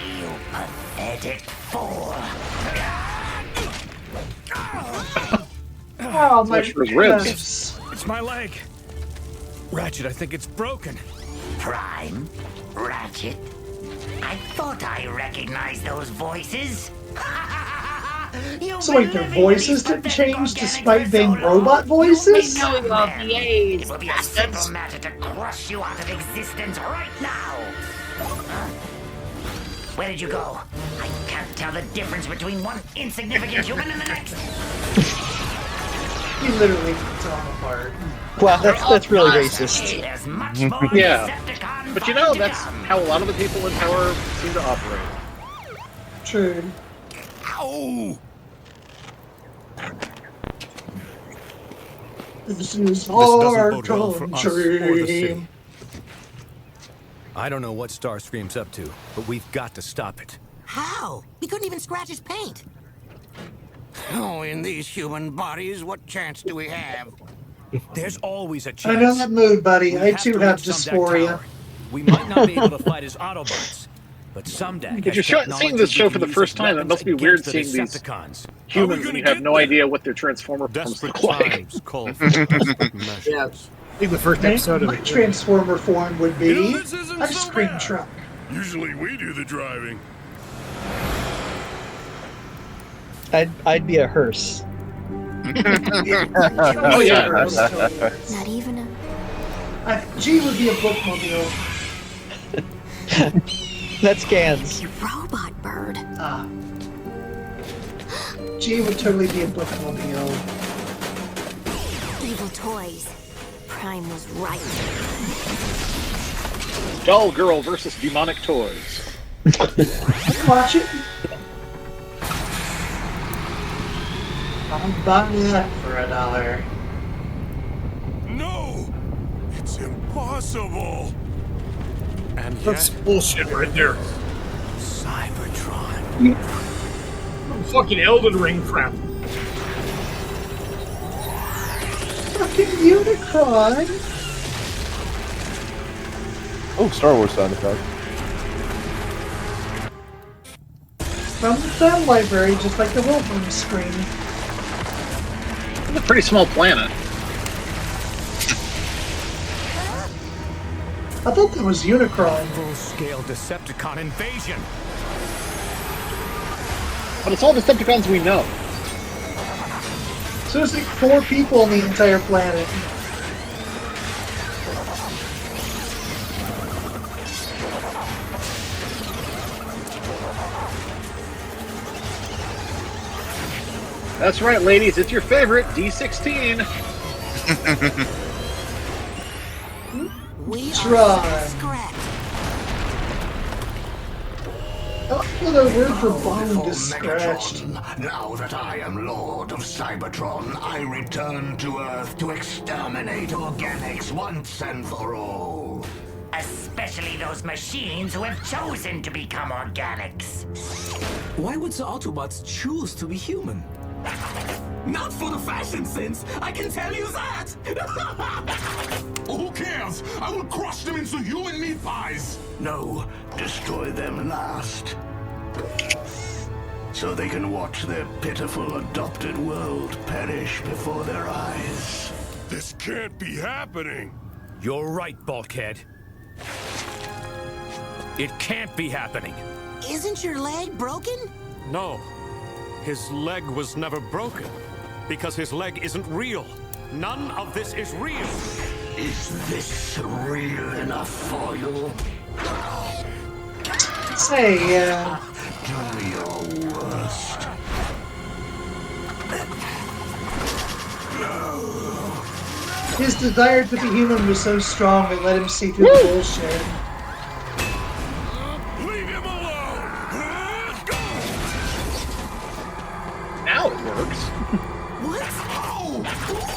You pathetic fool! Oh, my Flesh for his ribs. goodness. It's my leg. Ratchet, I think it's broken. Prime? Ratchet? I thought I recognized those voices. So wait, their voices didn't change despite being robot voices? It will be a simple matter to crush you out of existence right now. Where did you go? I can't tell the difference between one insignificant human and the next. You literally tore them apart. Wow, that's really racist. There's much more Yeah. Decepticon But you know, fun to that's come. how a lot of the people in power seem to operate. True. Ow! This is doesn't our bode well for us or the country. city. I don't know what Starscream's up to, but we've got to stop it. How? He couldn't even scratch his paint. Oh, in these human bodies, what chance do we have? There's always a I chance. know that mood, buddy. We I have too to have reach Sumdac dysphoria. Tower. We might not be able to fight as Autobots, but Sumdac If has you're technology seeing this we show can for the use first as time, it weapons must be weird against the seeing these Decepticons. humans and you have no idea what their transformer forms Desperate look like. times call for desperate measures. Yeah. I think the first episode of My it. transformer form would be You know, this isn't a so screen bad. truck. Usually we do the driving. I'd be a hearse. Oh yeah. Not even a... G would be a bookmobile. That's Gans. robot bird. Ah. G would totally be a bookmobile. Evil toys. crime was right. Doll Girl versus Demonic Toys. Watch it. I'm buying that for $1. No! It's impossible! And That's yet, bullshit right there. Cybertron. Fucking Elden Ring crap. Fucking Unicron. Oh, Star Wars sound effect. From the sound library, just like the Wilhelm screen. It's a pretty small planet. I thought that was Unicron. Full-scale Decepticon invasion. But it's all Decepticons we know. So there's like 4 people on the entire planet. That's right, ladies. It's your favorite D16. We Tron. scratch. Another word for bone is scratched. Now that I am Lord of Cybertron, I return to Earth to exterminate organics once and for all. Especially those machines who have chosen to become organics. Why would the Autobots choose to be human? Not for the fashion sense, I can tell you that! Who cares? I will crush them into human meat pies! No, destroy them last. So they can watch their pitiful adopted world perish before their eyes. This can't be happening. You're right, Bulkhead. It can't be happening. Isn't your leg broken? no. His leg was never broken. Because his leg isn't real. None of this is real. Is this real enough for you? Say, Do your worst. his desire to be human was so strong it let him see through the bullshit. Now it works. What? Oh!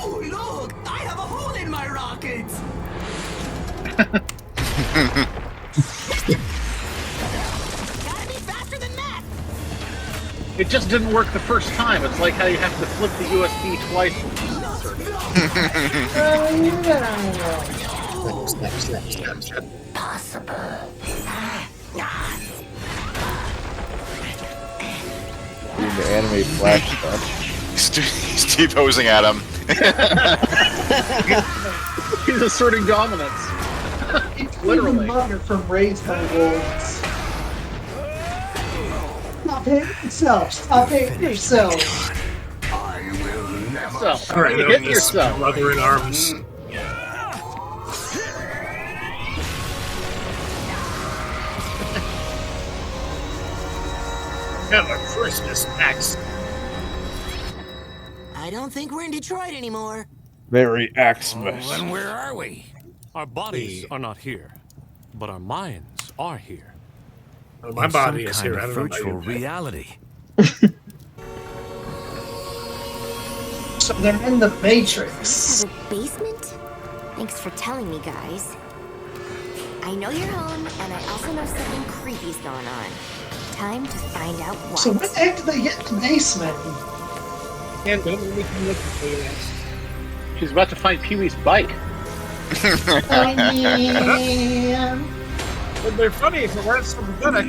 Ooh, look! I have a hole in my rocket! Gotta be faster than that! It just didn't work the first time. It's like how you have to flip the USB twice. Possible. Doing the anime flash stuff. He's T-posing at him. He's asserting dominance. Literally. Mother from Raised by Wolves. Stop hitting yourself. Stop hitting yourself. So, Alright, you hit yourself. Brother in arms. Have a Christmas axe. I don't think we're in Detroit anymore. Merry Xmas. Then where are we? Our bodies are not here, but our minds are here. Well, my In body some is kind here. of I don't know about virtual you. reality. So they're in the Matrix. Have a basement? Thanks for telling me, guys. I know you're home, and I also know something creepy's going on. Time to find out what. So when the heck did they get in the basement? And don't make me look at you. She's about to find Pee-wee's bike. Oh, man. But they're funny if it weren't so pathetic.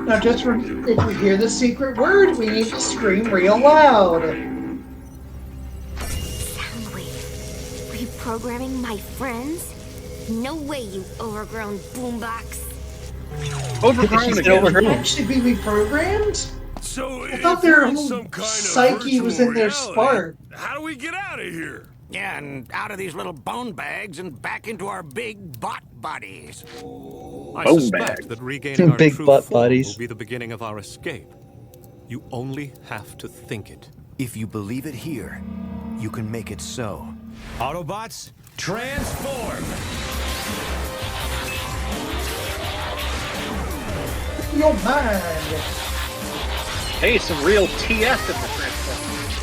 Now just remember, if we hear the secret word, we need to scream real loud. Soundwave. Reprogramming my friends? No way, you overgrown boombox. Overgrown again. Actually be reprogrammed? So I thought their whole psyche was in their spark. How do we get out of here? Yeah, and out of these little bone bags and back into our big bot bodies. I Bone suspect bag. that regaining our Big true butt form bodies. will be the beginning of our escape. You only have to think it. If you believe it here, you can make it so. Autobots, transform! Your mind. Hey, some real TF in the Transformers.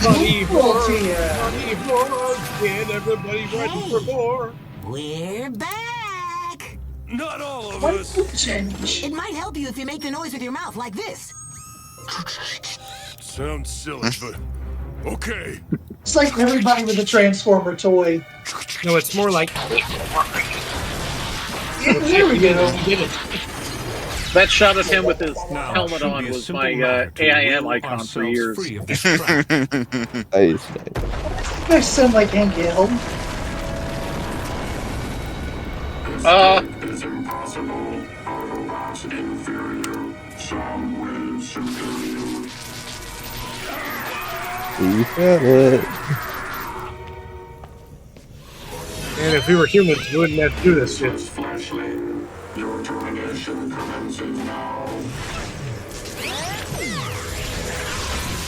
Money Cool for TF. money for get everybody ready for more. We're back! Not all of What us. did change? It might help you if you make the noise with your mouth like this. Sounds silly, but okay. It's like everybody with a Transformer toy. No, it's more like. There we go. He did it. That shot of him with his Now, helmet should on be a was simple my matter to AIM will icon for ourselves years. free of this trap. Nice. You guys sound like Hank Hill. It's impossible. Autobots inferior. Sound waves superior. We said it. And if we were humans, we wouldn't have to do this shit. Fleshly. Your termination commences now.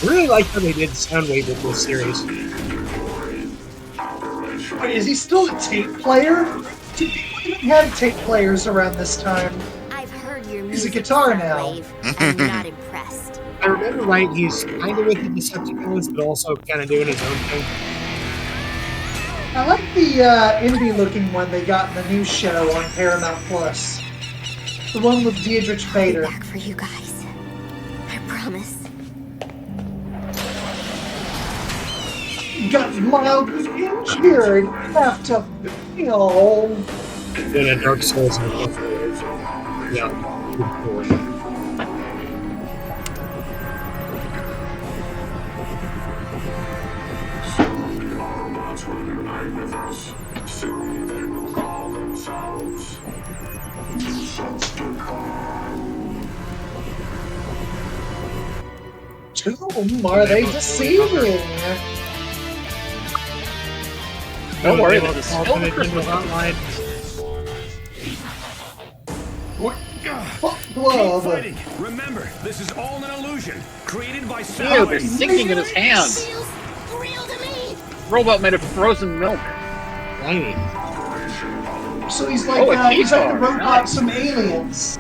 I really like how they did Soundwave in this series. Wait, is he still a tape player? Did people even have tape players around this time? I've heard your music. He's a guitar now. I'm not impressed. I remember right, he's kind of with the Decepticons, but also kind of doing his own thing. I like the indie-looking one they got in the new show on Paramount Plus. The one with Deirdre Bader. Back for you guys. I promise. Got mildly injured. Have to feel. Then a Dark Souls and yeah. Soon the Autobots will unite with us. Soon they will call themselves Whom are they deceiving? Don't worry, They'll this is all still put the it into Christmas hotline. Glove. Keep fighting. Remember, this is all an illusion created by Ew, sound. they're sinking in his hand. Robot made of frozen milk. Tiny. So he's like Oh, a he's like the guitar. robot Nice. from Aliens.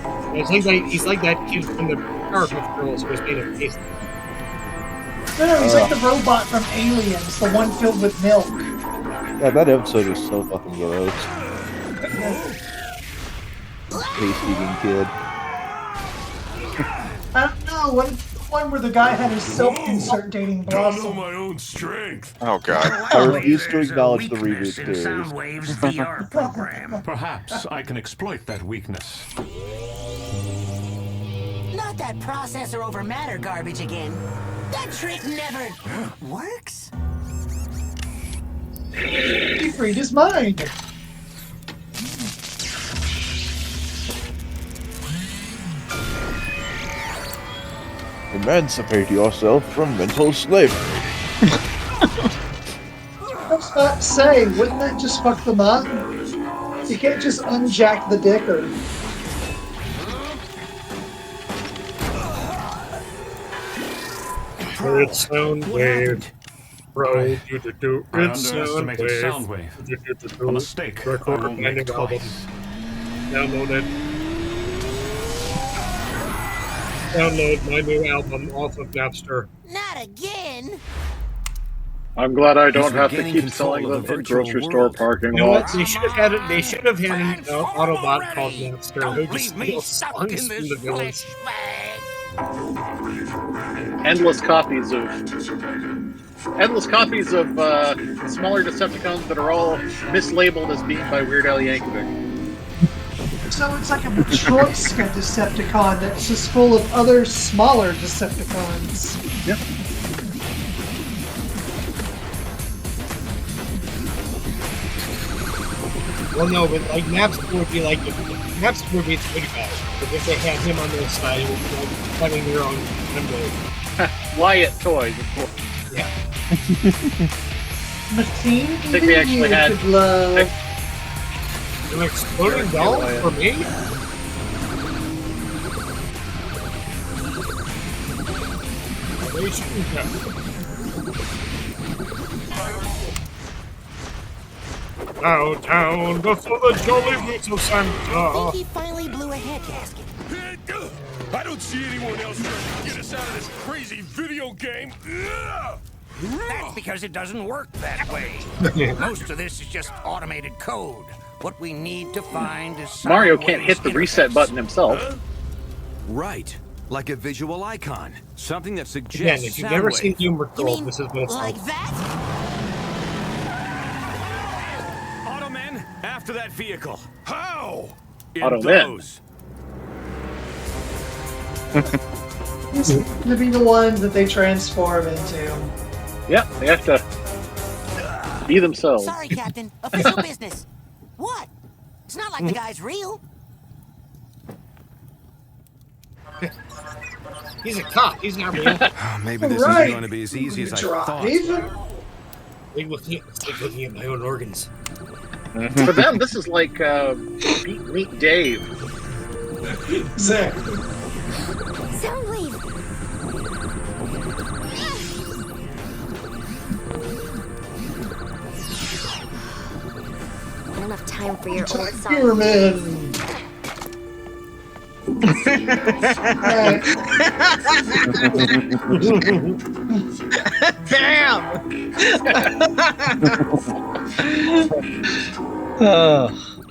He's like that kid from the Powerpuff Girls who was made of paste. No, he's like the robot from Aliens, the one filled with milk. Yeah, that episode was so fucking gross. Paste-eating kid. I don't know, what if the one where the guy had his self-insert dating blossom? my own strength. Oh god. I refuse to acknowledge the reboot theories. Soundwave's VR program. Perhaps I can exploit that weakness. Not that processor over matter garbage again. That trick never works. He freed his mind. Emancipate yourself from mental slavery. I was about to say, wouldn't that just fuck them up? You can't just unjack the dicker. It's Soundwave. Bro, I it's underestimated Soundwave. Soundwave. A mistake. I Record won't make binding album. twice. Download it. Download my new album off of Napster. Not again. I'm glad I don't He's have to regaining keep control selling of them the in virtual grocery world. store parking You know what? lots. They should have had it. They should have had an Autobot called already. Napster who Don't just leave me steals stuck songs in from this the villains. Endless copies of smaller Decepticons that are all mislabeled as being by Weird Al Yankovic. So it's like a Matryoshka Decepticon that's just full of other smaller Decepticons. Yep. Well, no, but like Napster would be like Napster would be the good guy. But if they had him on their side, it would be like having their own Wembley. Wyatt Toys, of course. Yeah. Machine I think we actually had. An exploding doll for me? They shouldn't have. Bow down before the jolly little I Santa. think he finally blew a head gasket. I don't see anyone else trying to get us out of this crazy video game. That's because it doesn't work that way. Most of this is just automated code. What we need to find is Mario can't hit the reset button himself. Right. Like a visual icon. Something that suggests Again, if you've never seen Doom You Patrol, mean this is what it's like like. that? Automen, after that vehicle. How? In Automen. those. These are going to be the ones that they transform into. Yep, they have to be themselves. Sorry, Captain. Official business. What? It's not like the guy's real. He's a cop. He's not real. Maybe this Right. isn't going to be as easy as I thought. Big looking at my own organs. For them, this is like Meet Dave. Exactly. Soundwave! Not enough time for your old song. Human. Damn!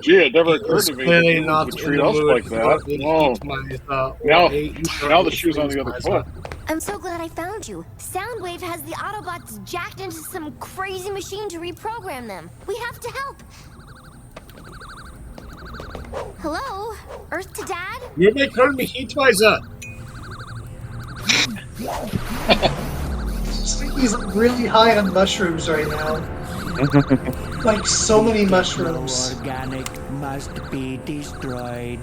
Gee, it never occurred to me Clearly that not you could in treat the us mood like that. Oh. Now the shoe's on the other foot. I'm so glad I found you. Soundwave has the Autobots jacked into some crazy machine to reprogram them. We have to help. Hello? Earth to Dad? You may call me Heatweiser. He's really high on mushrooms right now. Like so many mushrooms. Organic must be destroyed.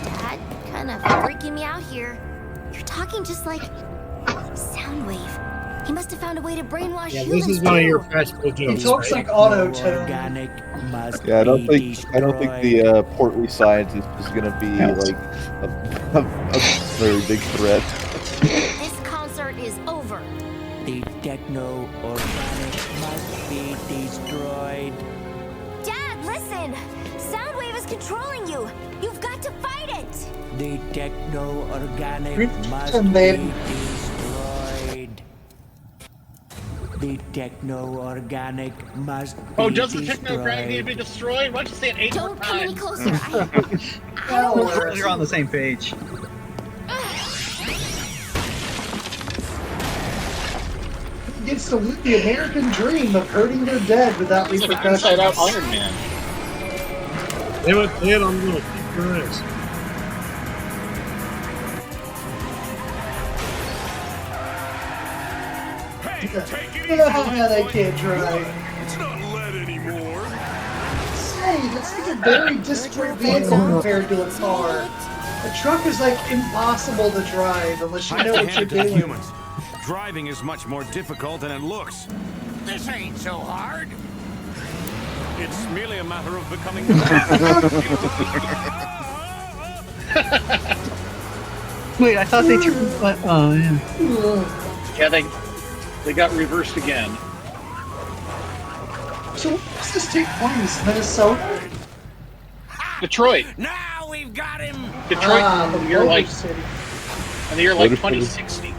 Dad, kind of freaking me out here. You're talking just like Soundwave. He must have found a way to brainwash Yeah, humans. this is one of your too. practical jokes. He talks right? like auto-tune. Organic must Yeah, I don't be think the portly scientist is going to be like a very big threat. This concert is over. The techno-organic must be destroyed. Dad, listen! Soundwave is controlling you. You've got to fight it. The techno-organic must Return, be baby. destroyed. The techno-organic must be Oh, does the destroyed. technographic need to be destroyed? Why don't you say it 8 more Don't come any times? closer. You're on the same page. He gets to live the American dream of hurting their dead without It's like repercussions. Inside Out Iron Man. They went dead on little kick Yeah, they can't drive. It's not lead anymore. Say, that's like a very disparate vehicle compared to a car. A truck is like impossible to drive unless you I know have what to you're hand it to the doing. humans. Driving is much more difficult than it looks. This ain't so hard. It's merely a matter of becoming. Wait, I thought they turned. Oh, yeah. Yeah, they got reversed again. So where does this take place? Minnesota? Detroit. Now we've got him. Detroit The in the year like Motor City. 2060.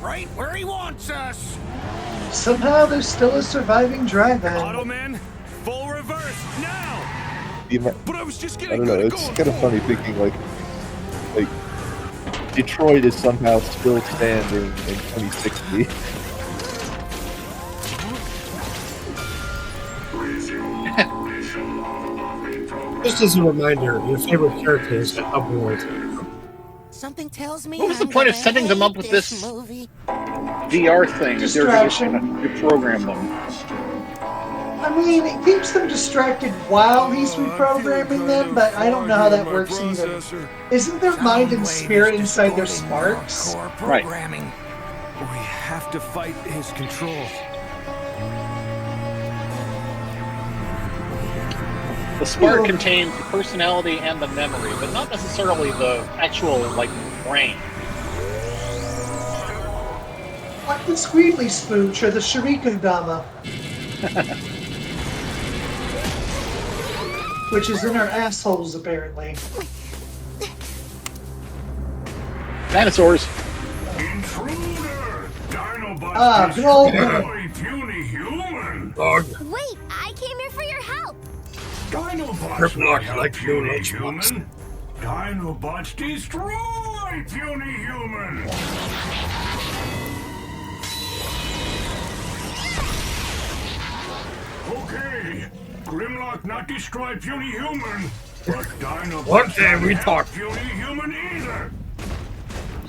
Right where he wants us. Somehow there's still a surviving drive-in. Automan, full reverse now. But I was just I getting don't know. good It's going kind of funny thinking like Detroit is somehow still standing in 2060. Just as a reminder, your favorite characters at Upworld. Something tells me. What was the I'm point of gonna setting them up hate with this movie. VR thing if they were just going to reprogram them? I mean, it keeps them distracted while he's reprogramming them, but I don't know how that works either. Isn't their mind and spirit inside their sparks? Right. We have to fight his control. The spark contains the personality and the memory, but not necessarily the actual, like, brain. Like the Squeedly Spooch or the Shuriken Dama. which is in our assholes, apparently. Dinosaurs. Intruder! Dinobots Glumdrop. destroy puny human! Wait, I came here for your help. Dinobots not help puny human! Dinobots destroy puny human! Okay, Grimlock not destroy puny human, but Dinobots not help puny human either!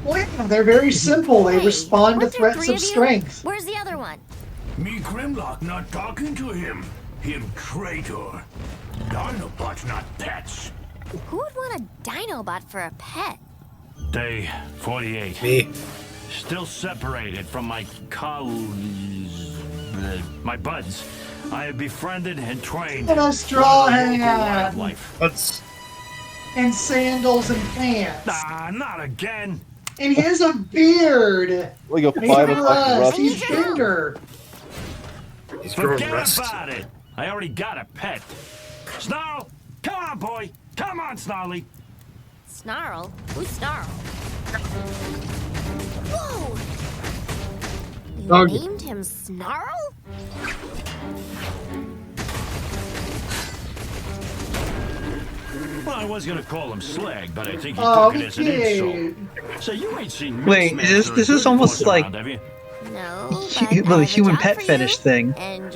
Well, yeah, they're very simple. They respond to threats of strength. Where's the other one? Me Grimlock not talking to him. Him traitor. Dinobots not pets. Who would want a Dinobot for a pet? Day 48. Me. Still separated from my my buds. I have befriended and trained. And a straw hat. Wildlife. And sandals and pants. Nah, not again. And he has a beard. Like a He's 5 o'clock rush. He's bigger. Forget about it. I already got a pet. Snarl, come on, boy. Come on, Snarly. Snarl? Who's Snarl? Whoa! You Dog. named him Snarl? Well, I was gonna call him Slag, but I think he took it as an insult. So you ain't seen Wait, this is almost like around, have you? No. the human pet fetish thing. And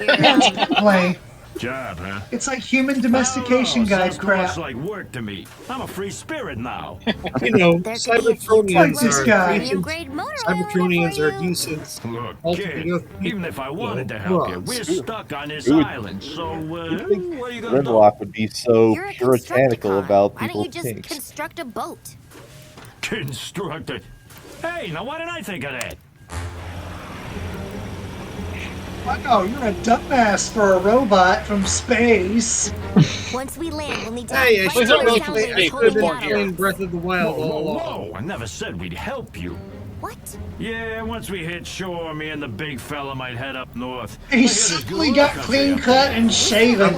Play. Job, huh? It's like human domestication guide sounds crap. too much like work to me. I'm a free spirit now. You know, Cybertronians this guy. Cybertronians are decent. Look, kid, even if I wanted to help you, we're stuck on this island. So, what are you gonna do? Grimlock would be so You're a puritanical about Why don't you people's just kinks. construct a boat? Construct it. Hey, now why did I think of that? Wow, you're a dumbass for a robot from space. Once we land, we'll need to Hey, I fight should the have sound waves been holding playing out. Breath of the Wild all along. Whoa, I never said we'd help you. What? Yeah, once we hit shore, me and the big fella might head up north. He suddenly got clean cut and shaven.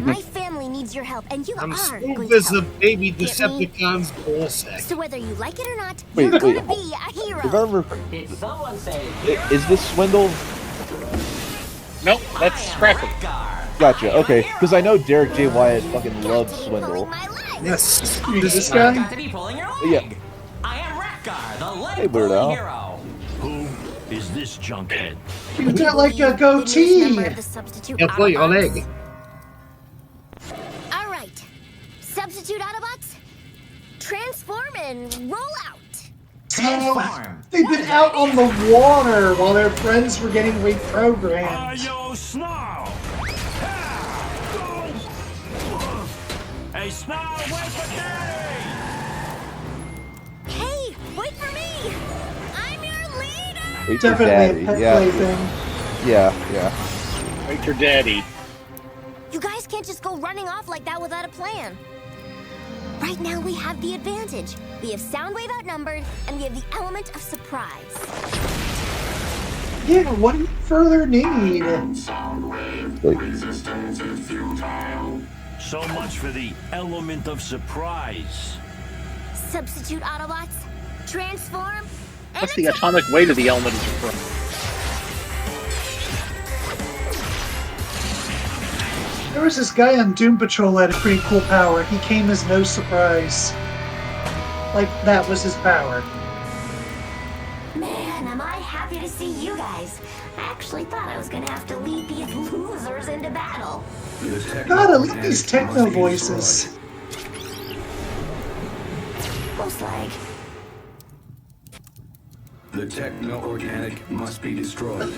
My family needs your help, and you I'm are smooth going as to a help. baby Get me? Decepticon's ballsack. So whether you like it or not, Wait, you're wait, gonna be a hero. Remember, Did someone say is this Swindle? Nope, that's Scrapper. Gotcha, okay. Because I know Derek J. Wyatt fucking loves Swindle. Yes. This guy? got to be pulling your leg? Yeah. I am Ratgar, the leg Hey, pulling weirdo. hero. Who is this junkhead? He's got like a goatee. He'll pull your leg. All right, substitute Autobots, transform and roll out. They've been out on the water while their friends were getting reprogrammed. Yo, Snarl! Hey, Snarl, wait for Daddy! Hey, wait for me! I'm your leader! Wait for Definitely Daddy. a pet Yeah. plaything. Yeah. Wait for Daddy. You guys can't just go running off like that without a plan. Right now we have the advantage. We have Soundwave outnumbered, and we have the element of surprise. Yeah, what do you further need? Resistance is futile. So much for the element of surprise. Substitute Autobots, transform, and What's the atomic weight of the element of surprise? There was this guy on Doom Patrol that had a pretty cool power. He came as no surprise. Like, that was his power. Man, am I happy to see you guys. I actually thought I was gonna have to lead these losers into battle. God, I love these techno voices. Most like. The techno-organic must be destroyed.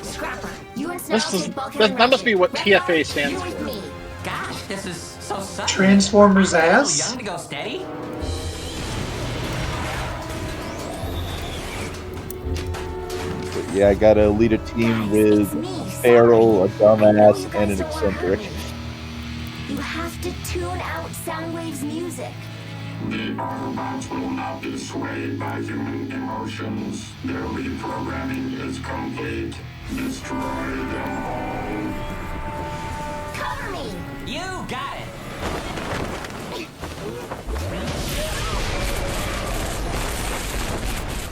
Scrapper, you and Snarl take bulkhead and That must be what Ratchet. TFA stands You're with for. me. Gosh, this is so sudden. Transformers Am I ass? so young to go steady? But yeah, I gotta lead a team with Feral, a dumbass, and an eccentric. You have to tune out Soundwave's music. The Autobots will not be swayed by human emotions. Their reprogramming is complete. Destroy them all. Cover me! You got it.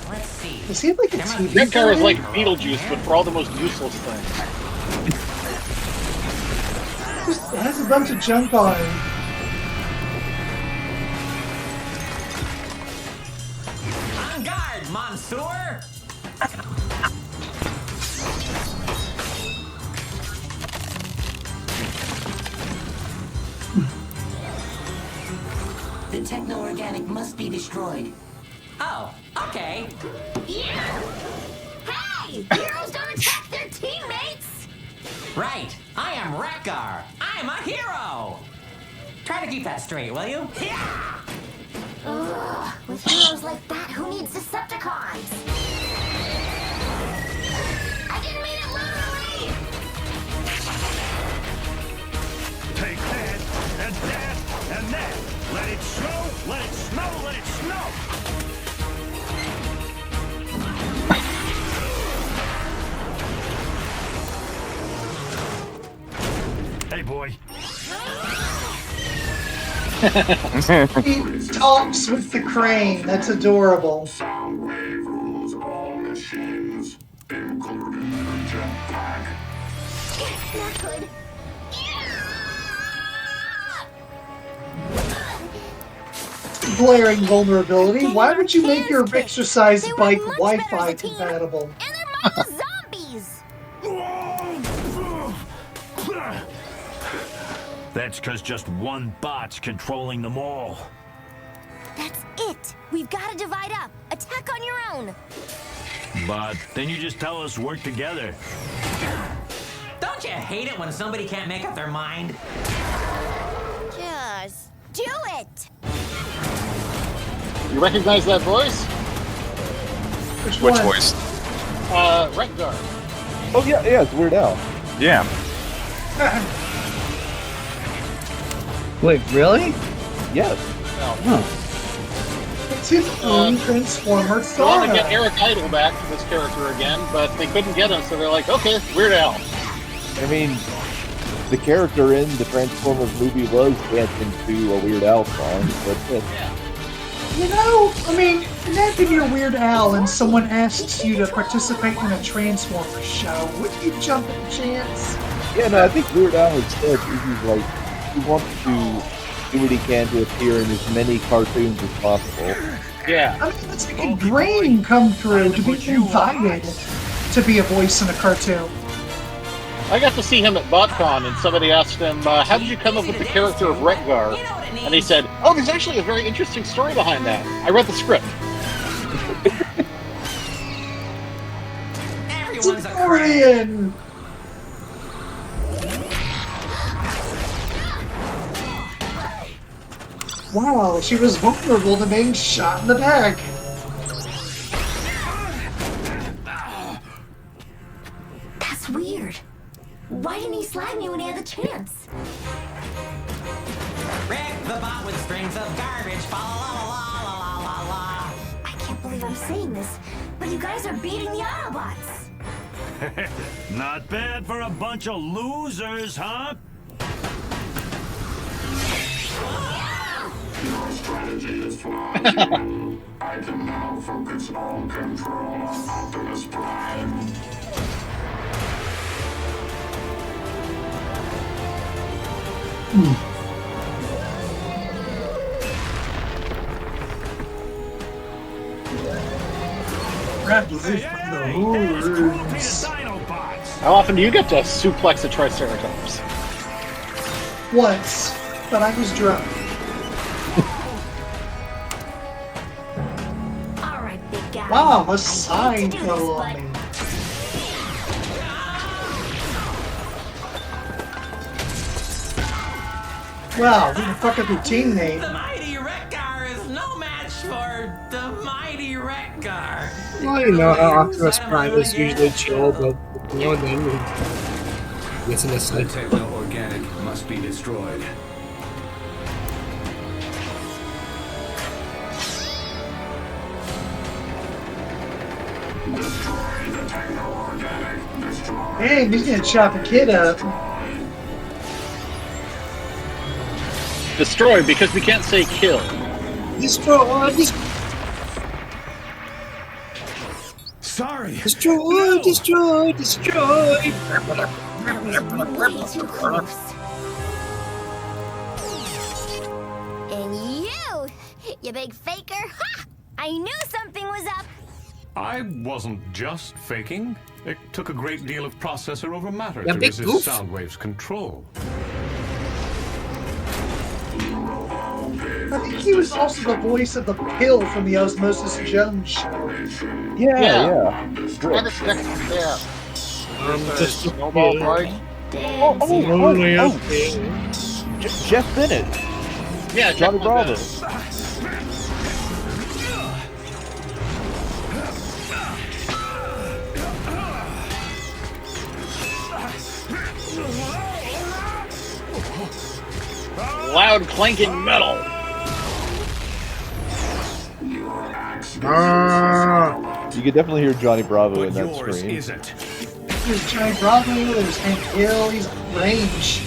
Let's see. Is he like a TV Reptar is guy? like Beetlejuice, but for all the most useless things. It has a bunch of junk on it. On guard, Monsieur! The techno-organic must be destroyed. Oh, okay. Hey! Heroes don't attack their teammates! Right. I am Rekgar. I am a hero. Try to keep that straight, will you? Yeah! Ugh, with heroes like that, who needs Decepticons? I didn't mean it literally! Take that, and that, and that. Let it snow, let it snow, let it snow. Hey, boy. He talks with the crane. That's adorable. Soundwave rules all machines, including the jetpack. Not good. Glaring vulnerability. Why would you make your exercise bike Wi-Fi compatible? Zombies! That's because just one bot's controlling them all. That's it! We've got to divide up. Attack on your own. But then you just tell us work together. Don't you hate it when somebody can't make up their mind? Just do it! You recognize that voice? Which one? voice? Rekgar. Oh yeah, it's Weird Al. Yeah. Wait, really? Yes. It's his own Transformer They want to Sora. get Eric Idle back to this character again, but they couldn't get him, so they're like, okay, Weird Al. I mean, the character in the Transformers movie was dancing to a Weird Al song, but You know, I mean, imagine you're Weird Al and someone asks you to participate in a Transformers show. Would you jump at the chance? yeah, no, I think Weird Al instead, he's like, he wants to do what he can to appear in as many cartoons as possible. Yeah. I mean, it's like a dream come true to be invited to be a voice in a cartoon. I got to see him at BotCon, and somebody asked him, how did you come up with the character of Rekgar? And he said, oh, there's actually a very interesting story behind that. I read the script. Everyone's a Korean! Wow, she was vulnerable to being shot in the back. That's weird. Why didn't he slag me when he had the chance? Rick the bot with strings of garbage. Fa la la la la la la. I can't believe I'm saying this, but you guys are beating the Autobots. Not bad for a bunch of losers, huh? Your strategy is flawed. I can now focus all control on Optimus Prime. How often do you get to suplex a Triceratops? Once, but I was drunk. Alright, big guy. Wow, a sign fell on me. Wow, who the fuck are your teammate? The mighty Rekgar is no match for the mighty Rekgar. Well, you know how Optimus Prime is usually chill, but you know then he gets in this The techno-organic must be destroyed. Destroy the techno-organic. Destroy. Dang, he's gonna chop a kid up. Destroy, because we can't say kill. Destroy. Sorry. Destroy. Destroy. Destroy. And you big faker! Ha! I knew something was up! I wasn't just faking. It took a great deal of processor over matter Yeah, to big resist goof. Soundwave's control. I think he was also the voice of the pill from the Osmosis Jones show. Yeah. And it's next step. Just Snowball Bright. Jeff Bennett. Yeah, Johnny Bravo. Loud clanking metal. You could definitely hear Johnny Bravo in that Yours scream. isn't. There's Johnny Bravo, there's Hank Hill, he's range.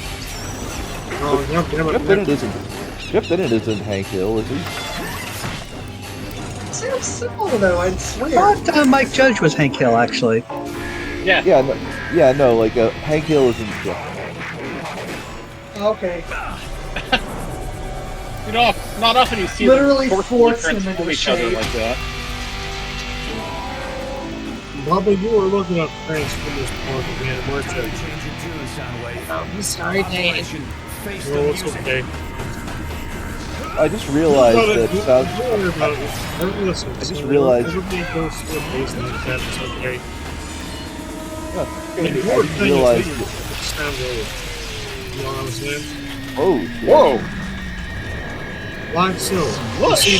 Oh, Jeff Bennett isn't. Jeff Bennett isn't Hank Hill, is he? Sounds similar though, I'd swear. I thought Mike Judge was Hank Hill, actually. Yeah. No, like Hank Hill isn't. Okay. You know, not often you see Literally them force him transform into each other shape. like that. Bubba, you were looking up Transformers porn again, weren't you? Change your tune, Soundwave. I'm sorry, Dave. Face the No, it's music. okay. I just realized that sound. Don't worry about it. Listen, I just so realized. Everybody goes through a face like that. It's okay. I The just important thing realized. is Soundwave. You know what I'm saying? Oh, whoa! Like so. See,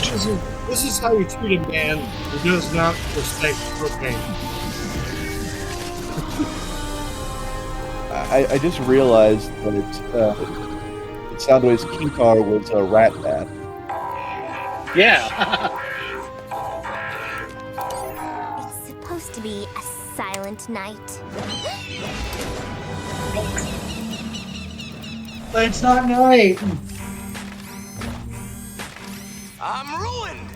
this is how you treat a man who does not respect propane. I just realized that Soundwave's guitar was a Rat Bat. Yeah. It's supposed to be a silent night. But it's not night. I'm ruined.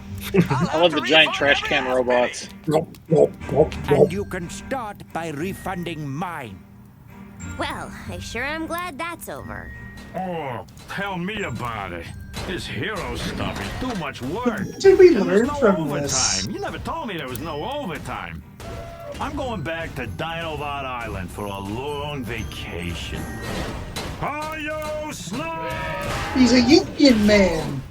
I love the giant trash can robots. And you can start by refunding mine. Well, I sure am glad that's over. Oh, tell me about it. This hero stuff is too much work. Did we And there's learn no from overtime. this? You never told me there was no overtime. I'm going back to Dinobot Island for a long vacation. Hi-yo, Snow! He's a Union man.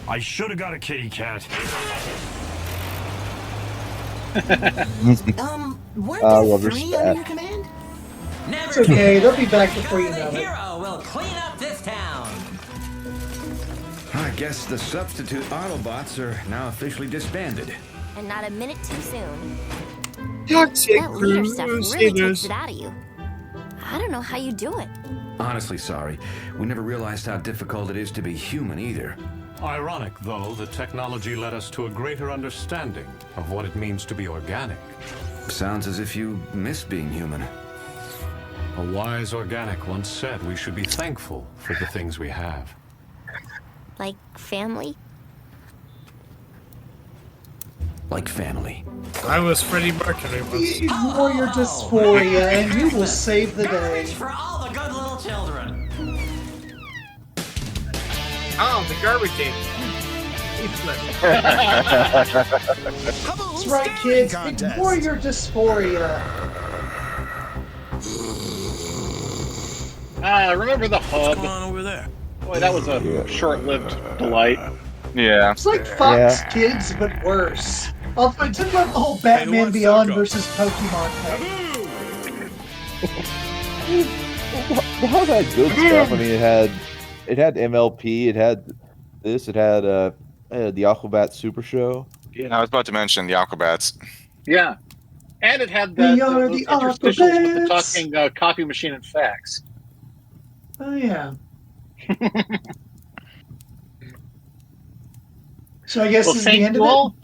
I should have got a kitty cat. Weren't I there love your 3 stat. under your command? It's okay, they'll be back before you know The it. hero will clean up this town. I guess the substitute Autobots are now officially disbanded. And not a minute too soon. Toxic That leader stuff really takes Crusaders. it out of you. I don't know how you do it. Honestly, sorry. We never realized how difficult it is to be human either. Ironic, though, the technology led us to a greater understanding of what it means to be organic. Sounds as if you miss being human. A wise organic once said we should be thankful for the things we have. Like family? Like family. I was Freddie Mercury once. Ignore your dysphoria and you will save the day. For all the good little children. Oh, the garbage can. That's right, kids. Ignore your dysphoria. Remember the hub? What's going on over there? Boy, that was a short-lived delight. Yeah. It's like Fox Kids, but worse. Although I did love the whole Batman Beyond versus Pokemon thing. The Hub had good stuff. I mean, it had MLP, it had this, it had the Aquabat Super Show. Yeah, I was about to mention the Aquabats. Yeah. And it had We the are those the interstitials with the Aquabats. talking copy machine and fax. Oh yeah. So I guess Well, this is the thank end you of all.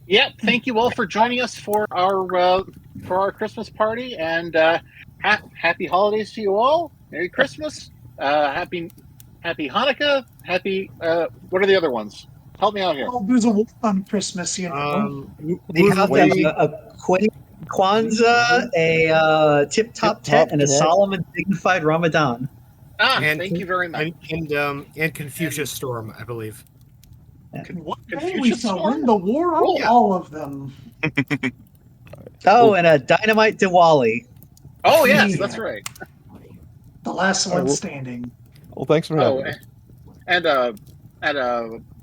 Yep, thank you all for joining us for our Christmas party, and happy holidays to you all. Merry Christmas. Happy Hanukkah. Happy. What are the other ones? Help me out here. Oh, there's a war on Christmas, you know. They have a Kwanzaa, a tip-top tet, and a solemn and dignified Ramadan. Thank you very much. And Confucius Storm, I believe. We shall win the war on all of them. Oh, and a dynamite Diwali. Oh yes, that's right. The last one standing. Well, thanks for having me. And a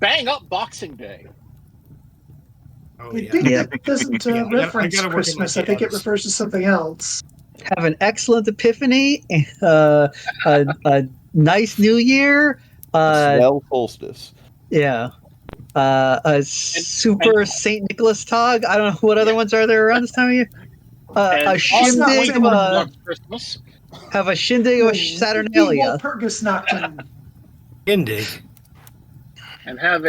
bang up Boxing Day. It doesn't reference Christmas. I think it refers to something else. Have an excellent Epiphany, a nice New Year. Snell solstice. Yeah. A super St. Nicholas Tog. I don't know what other ones are there around this time of year. A shindig of Christmas. Have a shindig of Saturnalia. Shindig. And have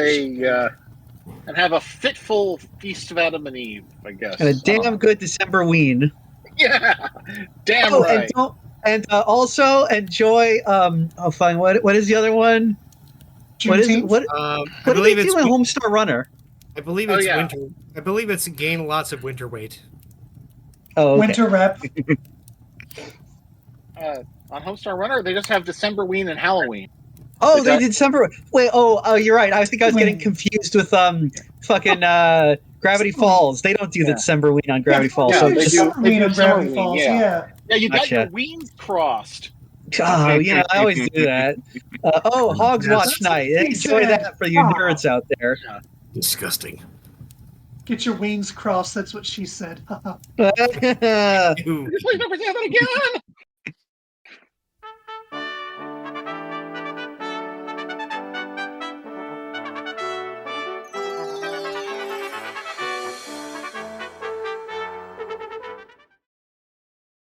a fitful feast of Adam and Eve, I guess. And a damn good December ween. Yeah, damn right. And also enjoy. Oh, fine. What is the other one? What is what? I What do they believe it's do in Homestar Runner? I believe it's winter. I believe it's gain lots of winter weight. Oh, okay. Winter wrap. On Homestar Runner, they just have December Ween and Halloween. Oh, they did December. Wait. Oh, you're right. I think I was getting confused with fucking Gravity Falls. They don't do the December Ween on Gravity Falls. Yeah, So they just do Gravity Summer Falls, Ween, yeah. Yeah, you got Gotcha. your Weens crossed. Oh, I always do that. Hogs Watch Night. Enjoy that for you nerds out there. Disgusting. Get your wings crossed. That's what she said. Please never say that again.